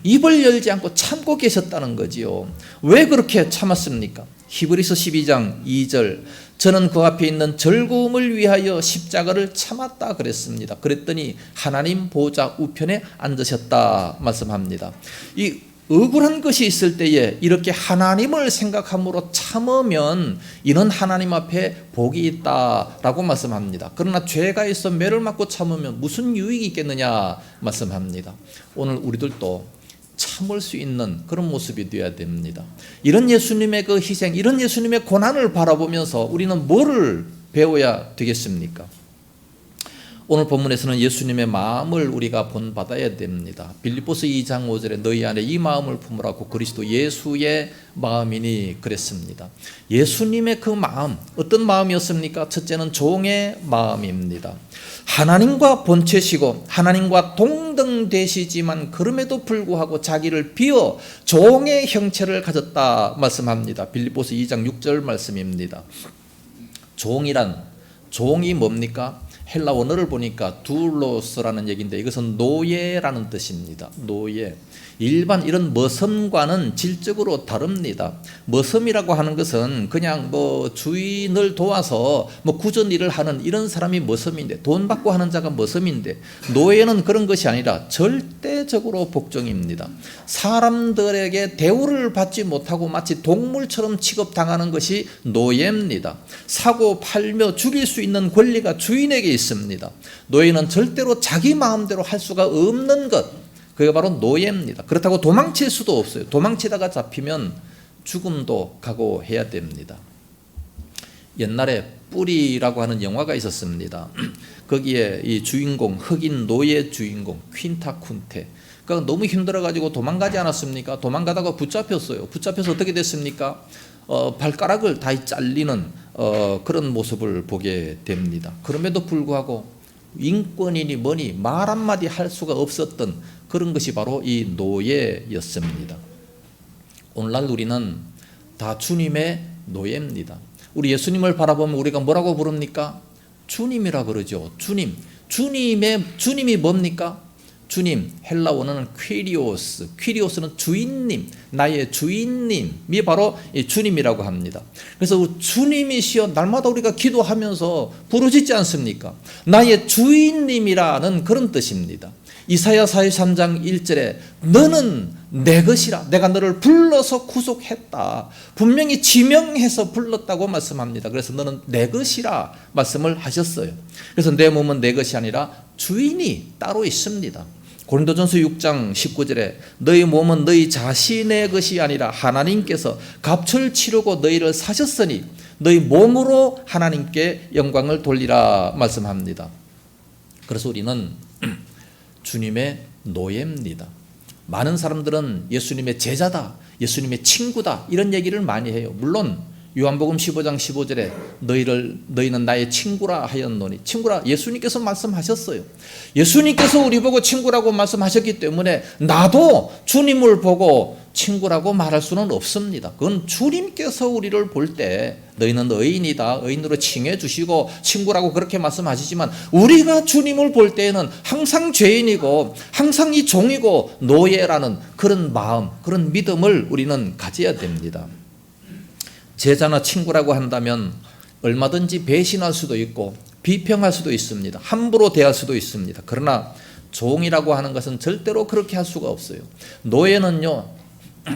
입을 열지 않고 참고 계셨다는 거지요. 왜 그렇게 참았습니까? 히브리서 12장 2절, 저는 그 앞에 있는 즐거움을 위하여 십자가를 참았다 그랬습니다. 그랬더니 하나님 보좌 우편에 앉으셨다 말씀합니다. 이 억울한 것이 있을 때에 이렇게 하나님을 생각함으로 참으면 이는 하나님 앞에 복이 있다라고 말씀합니다. 그러나 죄가 있어 매를 맞고 참으면 무슨 유익이 있겠느냐 말씀합니다. 오늘 우리들도 참을 수 있는 그런 모습이 되어야 됩니다. 이런 예수님의 그 희생, 이런 예수님의 고난을 바라보면서 우리는 뭐를 배워야 되겠습니까? 오늘 본문에서는 예수님의 마음을 우리가 본받아야 됩니다. 빌립보서 2장 5절에 너희 안에 이 마음을 품으라고 그리스도 예수의 마음이니 그랬습니다. 예수님의 그 마음, 어떤 마음이었습니까? 첫째는 종의 마음입니다. 하나님과 본체시고 하나님과 동등되시지만 그럼에도 불구하고 자기를 비워 종의 형체를 가졌다 말씀합니다. 빌립보서 2장 6절 말씀입니다. 종이 뭡니까? 헬라 원어를 보니까 둘로스라는 얘기인데 이것은 노예라는 뜻입니다. 노예. 일반 이런 머슴과는 질적으로 다릅니다. 머슴이라고 하는 것은 그냥 주인을 도와서 구전 일을 하는 이런 사람이 머슴인데, 돈 받고 하는 자가 머슴인데, 노예는 그런 것이 아니라 절대적으로 복종입니다. 사람들에게 대우를 받지 못하고 마치 동물처럼 취급당하는 것이 노예입니다. 사고 팔며 죽일 수 있는 권리가 주인에게 있습니다. 노예는 절대로 자기 마음대로 할 수가 없는 것, 그게 바로 노예입니다. 그렇다고 도망칠 수도 없어요. 도망치다가 잡히면 죽음도 각오해야 됩니다. 옛날에 뿌리라고 하는 영화가 있었습니다. 거기에 이 주인공, 흑인 노예 주인공 퀸타 쿤테, 그러니까 너무 힘들어가지고 도망가지 않았습니까? 도망가다가 붙잡혔어요. 붙잡혀서 어떻게 됐습니까? 발가락을 다 잘리는 그런 모습을 보게 됩니다. 그럼에도 불구하고 인권이니 뭐니 말 한마디 할 수가 없었던 그런 것이 바로 이 노예였습니다. 오늘날 우리는 다 주님의 노예입니다. 우리 예수님을 바라보면 우리가 뭐라고 부릅니까? 주님이라 그러죠. 주님. 주님이 뭡니까? 주님, 헬라 원어는 퀴리오스. 퀴리오스는 주인님, 나의 주인님이 바로 주님이라고 합니다. 그래서 주님이시여 날마다 우리가 기도하면서 부르짖지 않습니까? 나의 주인님이라는 그런 뜻입니다. 이사야 43장 1절에 너는 내 것이라, 내가 너를 불러서 구속했다. 분명히 지명해서 불렀다고 말씀합니다. 그래서 너는 내 것이라 말씀을 하셨어요. 그래서 내 몸은 내 것이 아니라 주인이 따로 있습니다. 고린도전서 6장 19절에 너희 몸은 너희 자신의 것이 아니라 하나님께서 값을 치르고 너희를 사셨으니 너희 몸으로 하나님께 영광을 돌리라 말씀합니다. 그래서 우리는 주님의 노예입니다. 많은 사람들은 예수님의 제자다, 예수님의 친구다 이런 얘기를 많이 해요. 물론 요한복음 15장 15절에 너희는 나의 친구라 하였노니, 친구라 예수님께서 말씀하셨어요. 예수님께서 우리 보고 친구라고 말씀하셨기 때문에 나도 주님을 보고 친구라고 말할 수는 없습니다. 그건 주님께서 우리를 볼 때 너희는 의인이다, 의인으로 칭해 주시고 친구라고 그렇게 말씀하시지만, 우리가 주님을 볼 때에는 항상 죄인이고 항상 이 종이고 노예라는 그런 마음, 그런 믿음을 우리는 가져야 됩니다. 제자나 친구라고 한다면 얼마든지 배신할 수도 있고 비평할 수도 있습니다. 함부로 대할 수도 있습니다. 그러나 종이라고 하는 것은 절대로 그렇게 할 수가 없어요. 노예는요,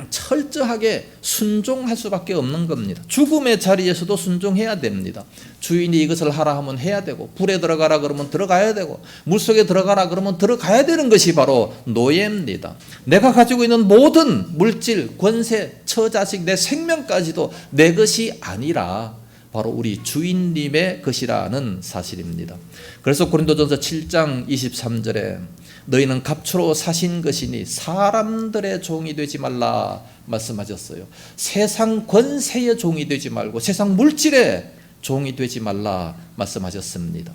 철저하게 순종할 수밖에 없는 겁니다. 죽음의 자리에서도 순종해야 됩니다. 주인이 이것을 하라 하면 해야 되고, 불에 들어가라 그러면 들어가야 되고, 물속에 들어가라 그러면 들어가야 되는 것이 바로 노예입니다. 내가 가지고 있는 모든 물질, 권세, 처자식, 내 생명까지도 내 것이 아니라 바로 우리 주인님의 것이라는 사실입니다. 그래서 고린도전서 7장 23절에 너희는 값으로 사신 것이니 사람들의 종이 되지 말라 말씀하셨어요. 세상 권세의 종이 되지 말고 세상 물질의 종이 되지 말라 말씀하셨습니다.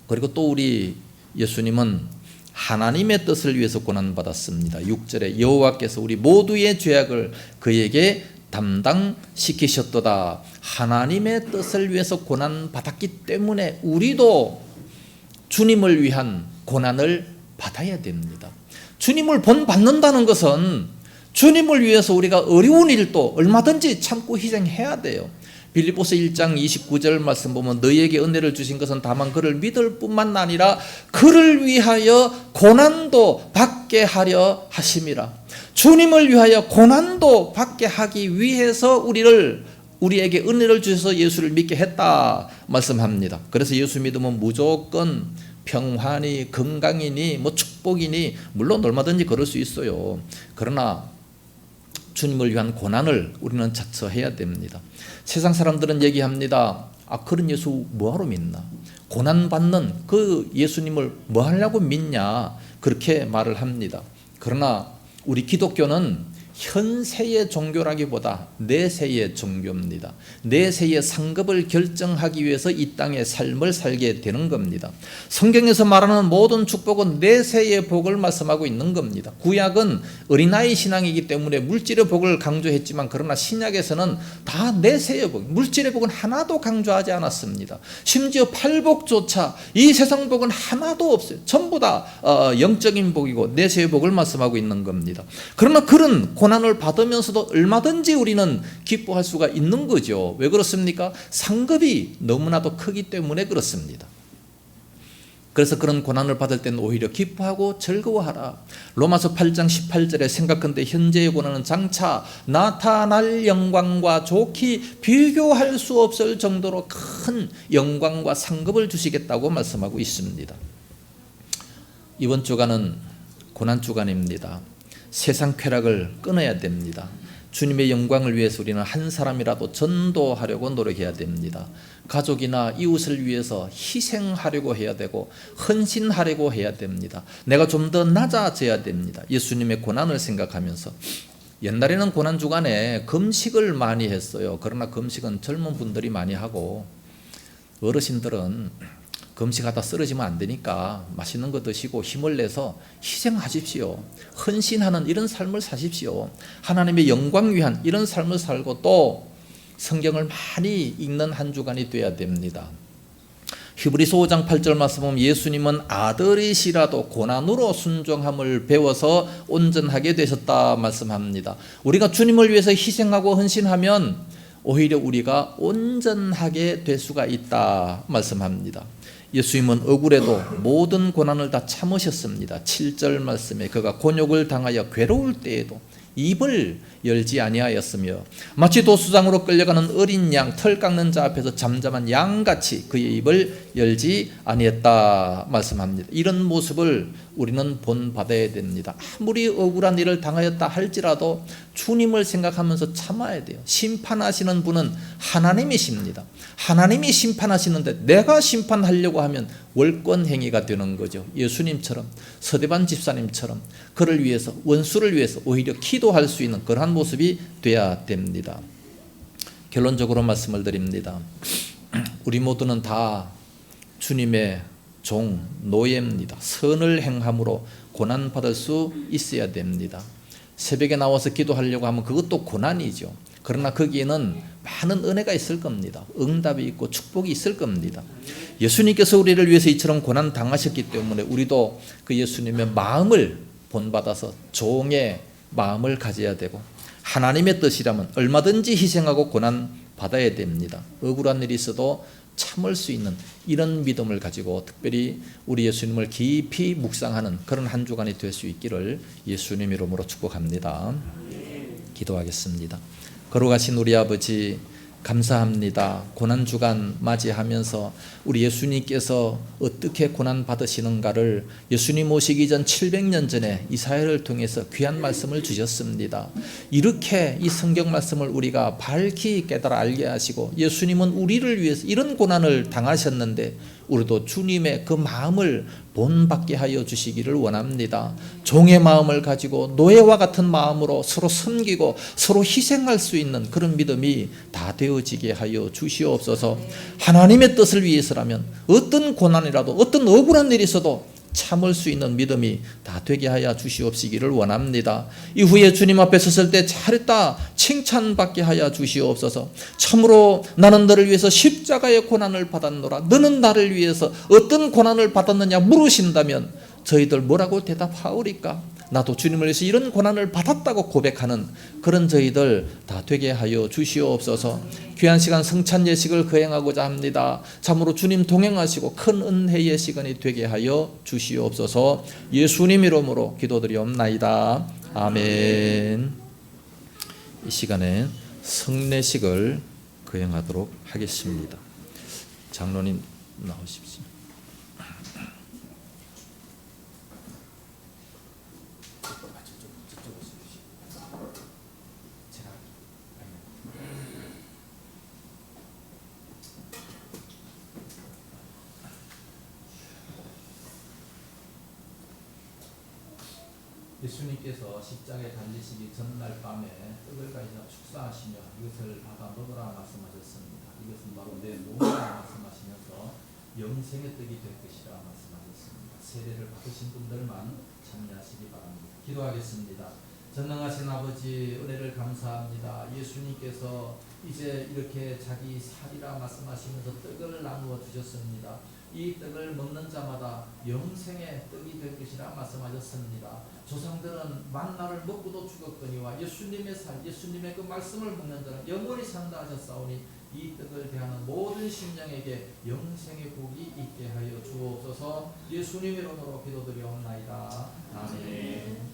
그리고 또 우리 예수님은 하나님의 뜻을 위해서 고난받았습니다. 6절에 여호와께서 우리 모두의 죄악을 그에게 담당시키셨도다. 하나님의 뜻을 위해서 고난받았기 때문에 우리도 주님을 위한 고난을 받아야 됩니다. 주님을 본받는다는 것은 주님을 위해서 우리가 어려운 일도 얼마든지 참고 희생해야 돼요. 빌립보서 1장 29절 말씀 보면 너희에게 은혜를 주신 것은 다만 그를 믿을 뿐만 아니라 그를 위하여 고난도 받게 하려 하심이라. 주님을 위하여 고난도 받게 하기 위해서 우리에게 은혜를 주셔서 예수를 믿게 했다 말씀합니다. 그래서 예수 믿으면 무조건 평화니 건강이니 축복이니 물론 얼마든지 그럴 수 있어요. 그러나 주님을 위한 고난을 우리는 자처해야 됩니다. 세상 사람들은 얘기합니다. 그런 예수 뭐하러 믿나? 고난받는 그 예수님을 뭐 하려고 믿냐? 그렇게 말을 합니다. 그러나 우리 기독교는 현세의 종교라기보다 내세의 종교입니다. 내세의 상급을 결정하기 위해서 이 땅의 삶을 살게 되는 겁니다. 성경에서 말하는 모든 축복은 내세의 복을 말씀하고 있는 겁니다. 구약은 어린아이 신앙이기 때문에 물질의 복을 강조했지만, 그러나 신약에서는 다 내세의 복, 물질의 복은 하나도 강조하지 않았습니다. 심지어 팔복조차 이 세상 복은 하나도 없어요. 전부 다 영적인 복이고 내세의 복을 말씀하고 있는 겁니다. 그러나 그런 고난을 받으면서도 얼마든지 우리는 기뻐할 수가 있는 거죠. 왜 그렇습니까? 상급이 너무나도 크기 때문에 그렇습니다. 그래서 그런 고난을 받을 때는 오히려 기뻐하고 즐거워하라. 로마서 8장 18절에 생각한데 현재의 고난은 장차 나타날 영광과 좋게 비교할 수 없을 정도로 큰 영광과 상급을 주시겠다고 말씀하고 있습니다. 이번 주간은 고난주간입니다. 세상 쾌락을 끊어야 됩니다. 주님의 영광을 위해서 우리는 한 사람이라도 전도하려고 노력해야 됩니다. 가족이나 이웃을 위해서 희생하려고 해야 되고 헌신하려고 해야 됩니다. 내가 좀 더 낮아져야 됩니다. 예수님의 고난을 생각하면서. 옛날에는 고난주간에 금식을 많이 했어요. 그러나 금식은 젊은 분들이 많이 하고 어르신들은 금식하다 쓰러지면 안 되니까 맛있는 거 드시고 힘을 내서 희생하십시오. 헌신하는 이런 삶을 사십시오. 하나님의 영광 위한 이런 삶을 살고 또 성경을 많이 읽는 한 주간이 되어야 됩니다. 히브리서 5장 8절 말씀 보면 예수님은 아들이시라도 고난으로 순종함을 배워서 온전하게 되셨다 말씀합니다. 우리가 주님을 위해서 희생하고 헌신하면 오히려 우리가 온전하게 될 수가 있다 말씀합니다. 예수님은 억울해도 모든 고난을 다 참으셨습니다. 7절 말씀에 그가 곤욕을 당하여 괴로울 때에도 입을 열지 아니하였으며 마치 도수장으로 끌려가는 어린 양, 털 깎는 자 앞에서 잠잠한 양같이 그의 입을 열지 아니했다 말씀합니다. 이런 모습을 우리는 본받아야 됩니다. 아무리 억울한 일을 당하였다 할지라도 주님을 생각하면서 참아야 돼요. 심판하시는 분은 하나님이십니다. 하나님이 심판하시는데 내가 심판하려고 하면 월권행위가 되는 거죠. 예수님처럼, 서대반 집사님처럼 그를 위해서, 원수를 위해서 오히려 기도할 수 있는 그러한 모습이 돼야 됩니다. 결론적으로 말씀을 드립니다. 우리 모두는 다 주님의 종, 노예입니다. 선을 행함으로 고난받을 수 있어야 됩니다. 새벽에 나와서 기도하려고 하면 그것도 고난이죠. 그러나 거기에는 많은 은혜가 있을 겁니다. 응답이 있고 축복이 있을 겁니다. 예수님께서 우리를 위해서 이처럼 고난 당하셨기 때문에 우리도 그 예수님의 마음을 본받아서 종의 마음을 가져야 되고, 하나님의 뜻이라면 얼마든지 희생하고 고난 받아야 됩니다. 억울한 일이 있어도 참을 수 있는 이런 믿음을 가지고 특별히 우리 예수님을 깊이 묵상하는 그런 한 주간이 될 수 있기를 예수님 이름으로 축복합니다. 기도하겠습니다. 걸어가신 우리 아버지 감사합니다. 고난주간 맞이하면서 우리 예수님께서 어떻게 고난 받으시는가를 예수님 오시기 전 700년 전에 이사야를 통해서 귀한 말씀을 주셨습니다. 이렇게 이 성경 말씀을 우리가 밝히 깨달아 알게 하시고, 예수님은 우리를 위해서 이런 고난을 당하셨는데 우리도 주님의 그 마음을 본받게 하여 주시기를 원합니다. 종의 마음을 가지고 노예와 같은 마음으로 서로 섬기고 서로 희생할 수 있는 그런 믿음이 다 되어지게 하여 주시옵소서. 하나님의 뜻을 위해서라면 어떤 고난이라도 어떤 억울한 일이 있어도 참을 수 있는 믿음이 다 되게 하여 주시옵시기를 원합니다. 이후에 주님 앞에 섰을 때 잘했다 칭찬받게 하여 주시옵소서. 참으로 나는 너를 위해서 십자가의 고난을 받았노라, 너는 나를 위해서 어떤 고난을 받았느냐 물으신다면 저희들 뭐라고 대답하오리까? 나도 주님을 위해서 이런 고난을 받았다고 고백하는 그런 저희들 다 되게 하여 주시옵소서. 귀한 시간 성찬 예식을 거행하고자 합니다. 참으로 주님 동행하시고 큰 은혜의 시간이 되게 하여 주시옵소서. 예수님 이름으로 기도드리옵나이다. 아멘. 이 시간에 성례식을 거행하도록 하겠습니다. 장로님 나오십시오. 예수님께서 십자가에 달리시기 전날 밤에 떡을 가지고 축사하시며 이것을 받아 먹으라 말씀하셨습니다. 이것은 바로 내 몸이라 말씀하시면서 영생의 떡이 될 것이라 말씀하셨습니다. 세례를 받으신 분들만 참여하시기 바랍니다. 기도하겠습니다. 전능하신 아버지, 은혜를 감사합니다. 예수님께서 이제 이렇게 자기 살이라 말씀하시면서 떡을 나누어 주셨습니다. 이 떡을 먹는 자마다 영생의 떡이 될 것이라 말씀하셨습니다. 조상들은 만나를 먹고도 죽었거니와 예수님의 살, 예수님의 그 말씀을 먹는 자는 영원히 산다 하셨사오니 이 떡을 대하는 모든 심령에게 영생의 복이 있게 하여 주옵소서. 예수님 이름으로 기도드리옵나이다. 아멘.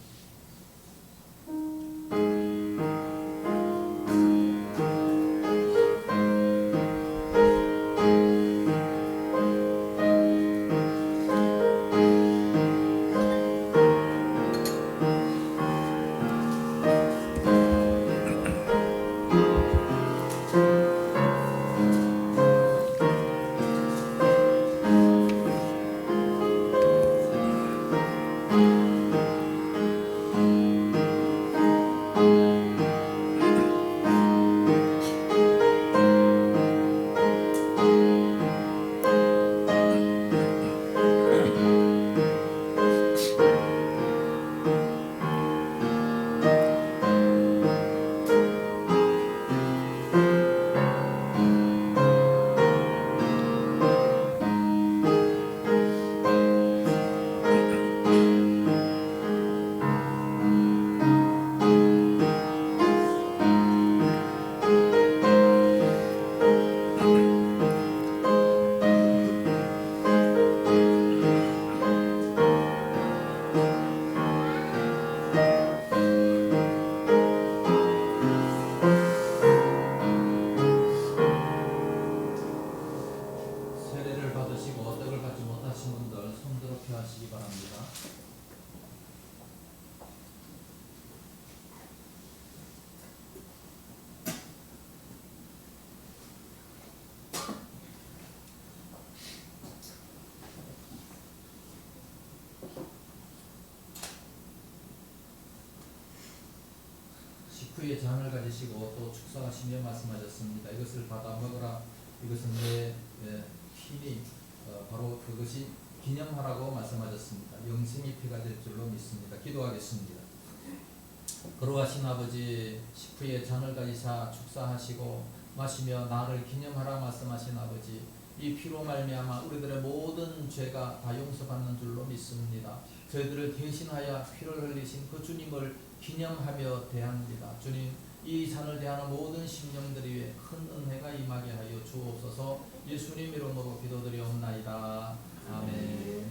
식후에 잔을 가지시고 또 축사하시며 말씀하셨습니다. 이것을 받아 먹으라. 이것은 내 피니 바로 그것이 기념하라고 말씀하셨습니다. 영생의 피가 될 줄로 믿습니다. 기도하겠습니다. 거룩하신 아버지, 식후에 잔을 가지사 축사하시고 마시며 나를 기념하라 말씀하신 아버지, 이 피로 말미암아 우리들의 모든 죄가 다 용서받는 줄로 믿습니다. 저희들을 대신하여 피를 흘리신 그 주님을 기념하며 대합니다. 주님, 이 잔을 대하는 모든 심령들이 위해 큰 은혜가 임하게 하여 주옵소서. 예수님 이름으로 기도드리옵나이다. 아멘.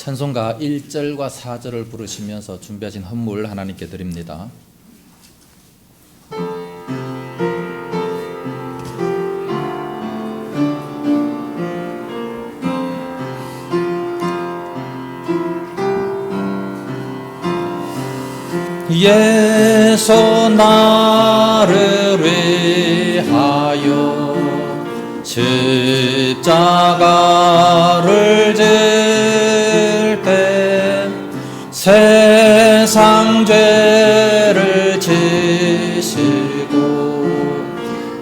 찬송가 1절과 4절을 부르시면서 준비하신 헌물 하나님께 드립니다. 예수 나를 위하여 십자가를 질 때 세상 죄를 지시고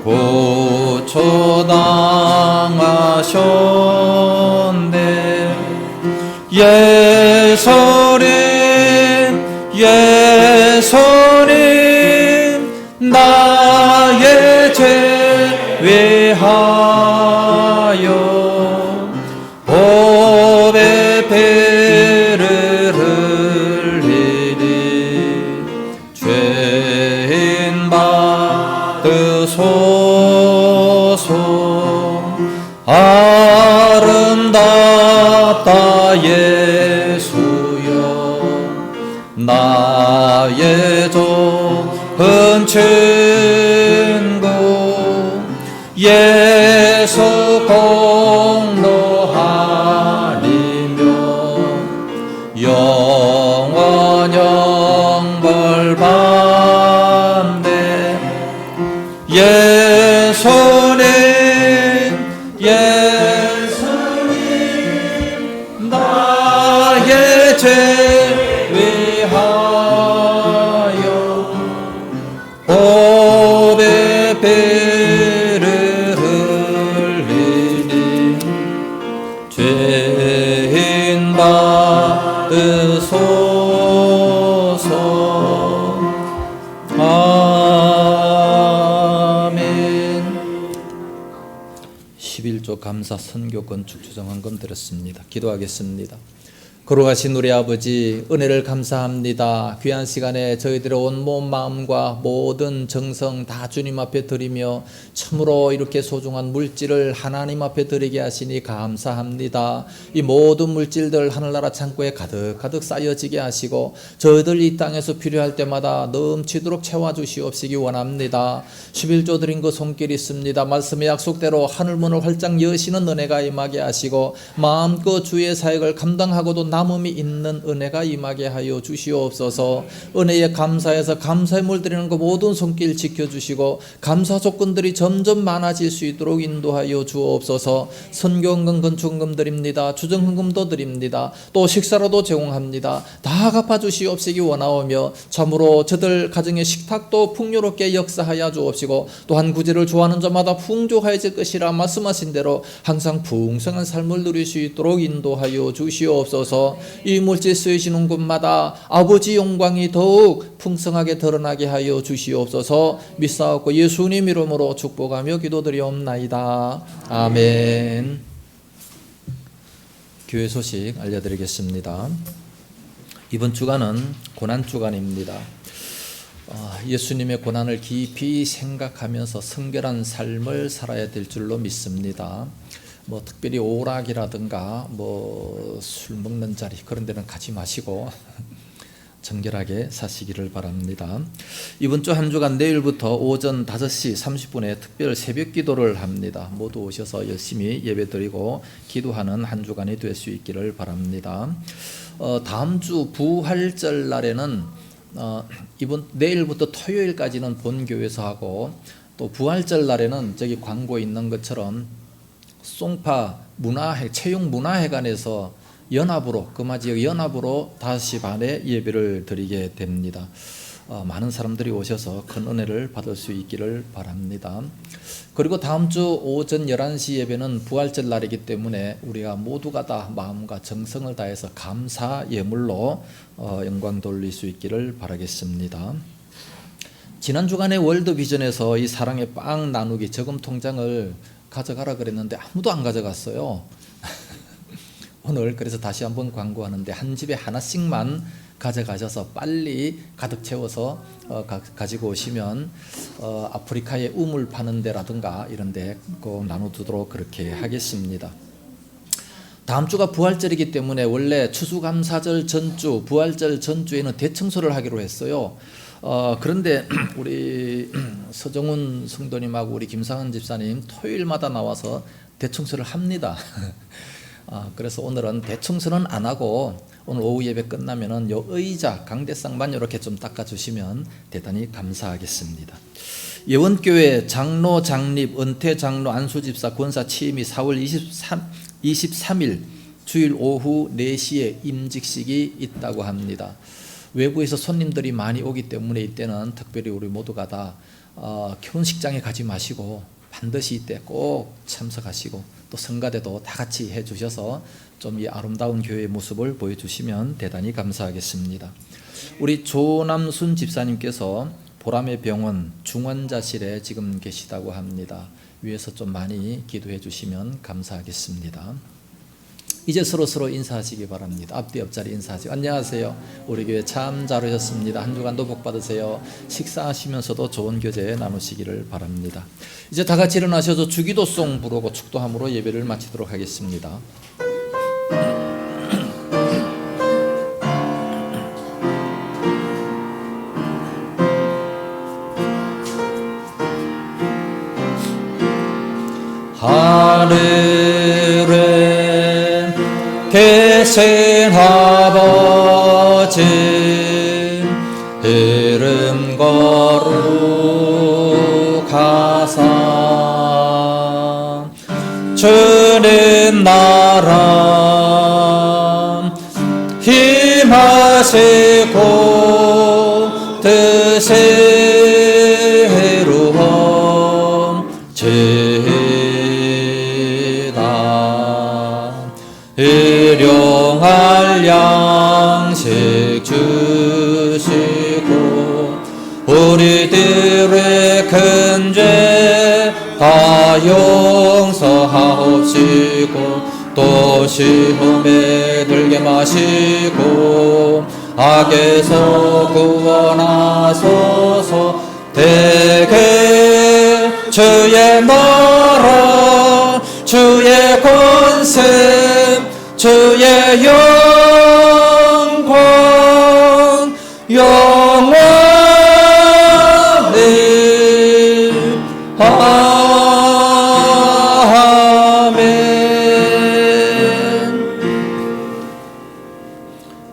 고초당하셨네. 예수님 나의 죄 위하여 보배 배를 흘리니 죄인 받으소서. 아름답다 예수여 나의 좋은 친구 예수 공로하리며 영원 영벌 받네. 예수님 나의 죄 위하여 보배 배를 흘리니 죄인 받으소서. 아멘. 11조 감사 선교 건축 주정한금 드렸습니다. 기도하겠습니다. 거룩하신 우리 아버지, 은혜를 감사합니다. 귀한 시간에 저희들의 온몸 마음과 모든 정성 다 주님 앞에 드리며 참으로 이렇게 소중한 물질을 하나님 앞에 드리게 하시니 감사합니다. 이 모든 물질들 하늘나라 창고에 가득 쌓여지게 하시고 저희들 이 땅에서 필요할 때마다 넘치도록 채워주시옵시기 원합니다. 11조 드린 그 손길 있습니다. 말씀의 약속대로 하늘문을 활짝 여시는 은혜가 임하게 하시고 마음껏 주의 사역을 감당하고도 남음이 있는 은혜가 임하게 하여 주시옵소서. 은혜에 감사해서 감사의 물 드리는 그 모든 손길 지켜주시고 감사 조건들이 점점 많아질 수 있도록 인도하여 주옵소서. 선교헌금 건축헌금 드립니다. 주정헌금도 드립니다. 또 식사로도 제공합니다. 다 갚아주시옵시기 원하오며 참으로 저들 가정의 식탁도 풍요롭게 역사하여 주옵시고 또한 구제를 좋아하는 자마다 풍족하여질 것이라 말씀하신 대로 항상 풍성한 삶을 누릴 수 있도록 인도하여 주시옵소서. 이 물질 쓰이시는 곳마다 아버지 영광이 더욱 풍성하게 드러나게 하여 주시옵소서. 믿사옵고 예수님 이름으로 축복하며 기도드리옵나이다. 아멘. 교회 소식 알려드리겠습니다. 이번 주간은 고난주간입니다. 예수님의 고난을 깊이 생각하면서 성결한 삶을 살아야 될 줄로 믿습니다. 특별히 오락이라든가 술 먹는 자리 그런 데는 가지 마시고 정결하게 사시기를 바랍니다. 이번 주 한 주간 내일부터 오전 5시 30분에 특별 새벽 기도를 합니다. 모두 오셔서 열심히 예배드리고 기도하는 한 주간이 될 수 있기를 바랍니다. 다음 주 부활절 날에는 내일부터 토요일까지는 본교회에서 하고 또 부활절 날에는 저기 광고에 있는 것처럼 송파 체육문화회관에서 연합으로 금화지역 연합으로 5시 반에 예배를 드리게 됩니다. 많은 사람들이 오셔서 큰 은혜를 받을 수 있기를 바랍니다. 그리고 다음 주 오전 11시 예배는 부활절 날이기 때문에 우리가 모두가 다 마음과 정성을 다해서 감사 예물로 영광 돌릴 수 있기를 바라겠습니다. 지난 주간에 월드비전에서 이 사랑의 빵 나누기 저금 통장을 가져가라 그랬는데 아무도 안 가져갔어요. 오늘 그래서 다시 한번 광고하는데 한 집에 하나씩만 가져가셔서 빨리 가득 채워서 가지고 오시면 아프리카에 우물 파는 데라든가 이런 데 꼭 나눠두도록 그렇게 하겠습니다. 다음 주가 부활절이기 때문에 원래 추수감사절 전주 부활절 전주에는 대청소를 하기로 했어요. 그런데 우리 서정훈 성도님하고 우리 김상은 집사님 토요일마다 나와서 대청소를 합니다. 그래서 오늘은 대청소는 안 하고 오늘 오후 예배 끝나면은 요 의자 강대상만 이렇게 좀 닦아주시면 대단히 감사하겠습니다. 예원교회 장로 장립 은퇴 장로 안수집사 권사 취임이 4월 23일 주일 오후 4시에 임직식이 있다고 합니다. 외부에서 손님들이 많이 오기 때문에 이때는 특별히 우리 모두가 다 결혼식장에 가지 마시고 반드시 이때 꼭 참석하시고 또 성가대도 다 같이 해주셔서 좀 이 아름다운 교회의 모습을 보여주시면 대단히 감사하겠습니다. 우리 조남순 집사님께서 보람의 병원 중환자실에 지금 계시다고 합니다. 위에서 좀 많이 기도해 주시면 감사하겠습니다. 이제 서로 인사하시기 바랍니다. 앞뒤 옆자리 인사하시고 안녕하세요. 우리 교회 참 잘 오셨습니다. 한 주간도 복 받으세요. 식사하시면서도 좋은 교제 나누시기를 바랍니다. 이제 다 같이 일어나셔서 주기도송 부르고 축도함으로 예배를 마치도록 하겠습니다. 하늘에 계신 아버지 이름 거룩하사 주님 나라 힘하시고 뜻이 이루어지다 일용할 양식 주시고 우리들의 큰 죄 다 용서하옵시고 또 시험에 들게 마시고 악에서 구원하소서 대개 주의 나라 주의 권세 주의 영광 영원히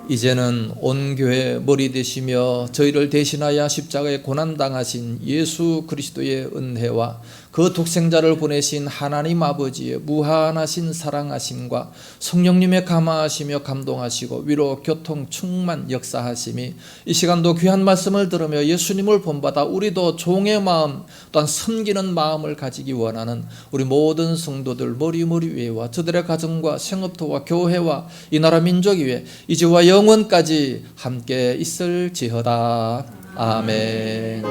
이제는 온 교회 머리 되시며 저희를 대신하여 십자가에 고난당하신 예수 그리스도의 은혜와 그 독생자를 보내신 하나님 아버지의 무한하신 사랑하심과 성령님의 감화하시며 감동하시고 위로 교통 충만 역사하심이 이 시간도 귀한 말씀을 들으며 예수님을 본받아 우리도 종의 마음 또한 섬기는 마음을 가지기 원하는 우리 모든 성도들 머리머리 위에와 저들의 가정과 생업토와 교회와 이 나라 민족 위에 이제와 영원까지 함께 있을지어다. 아멘.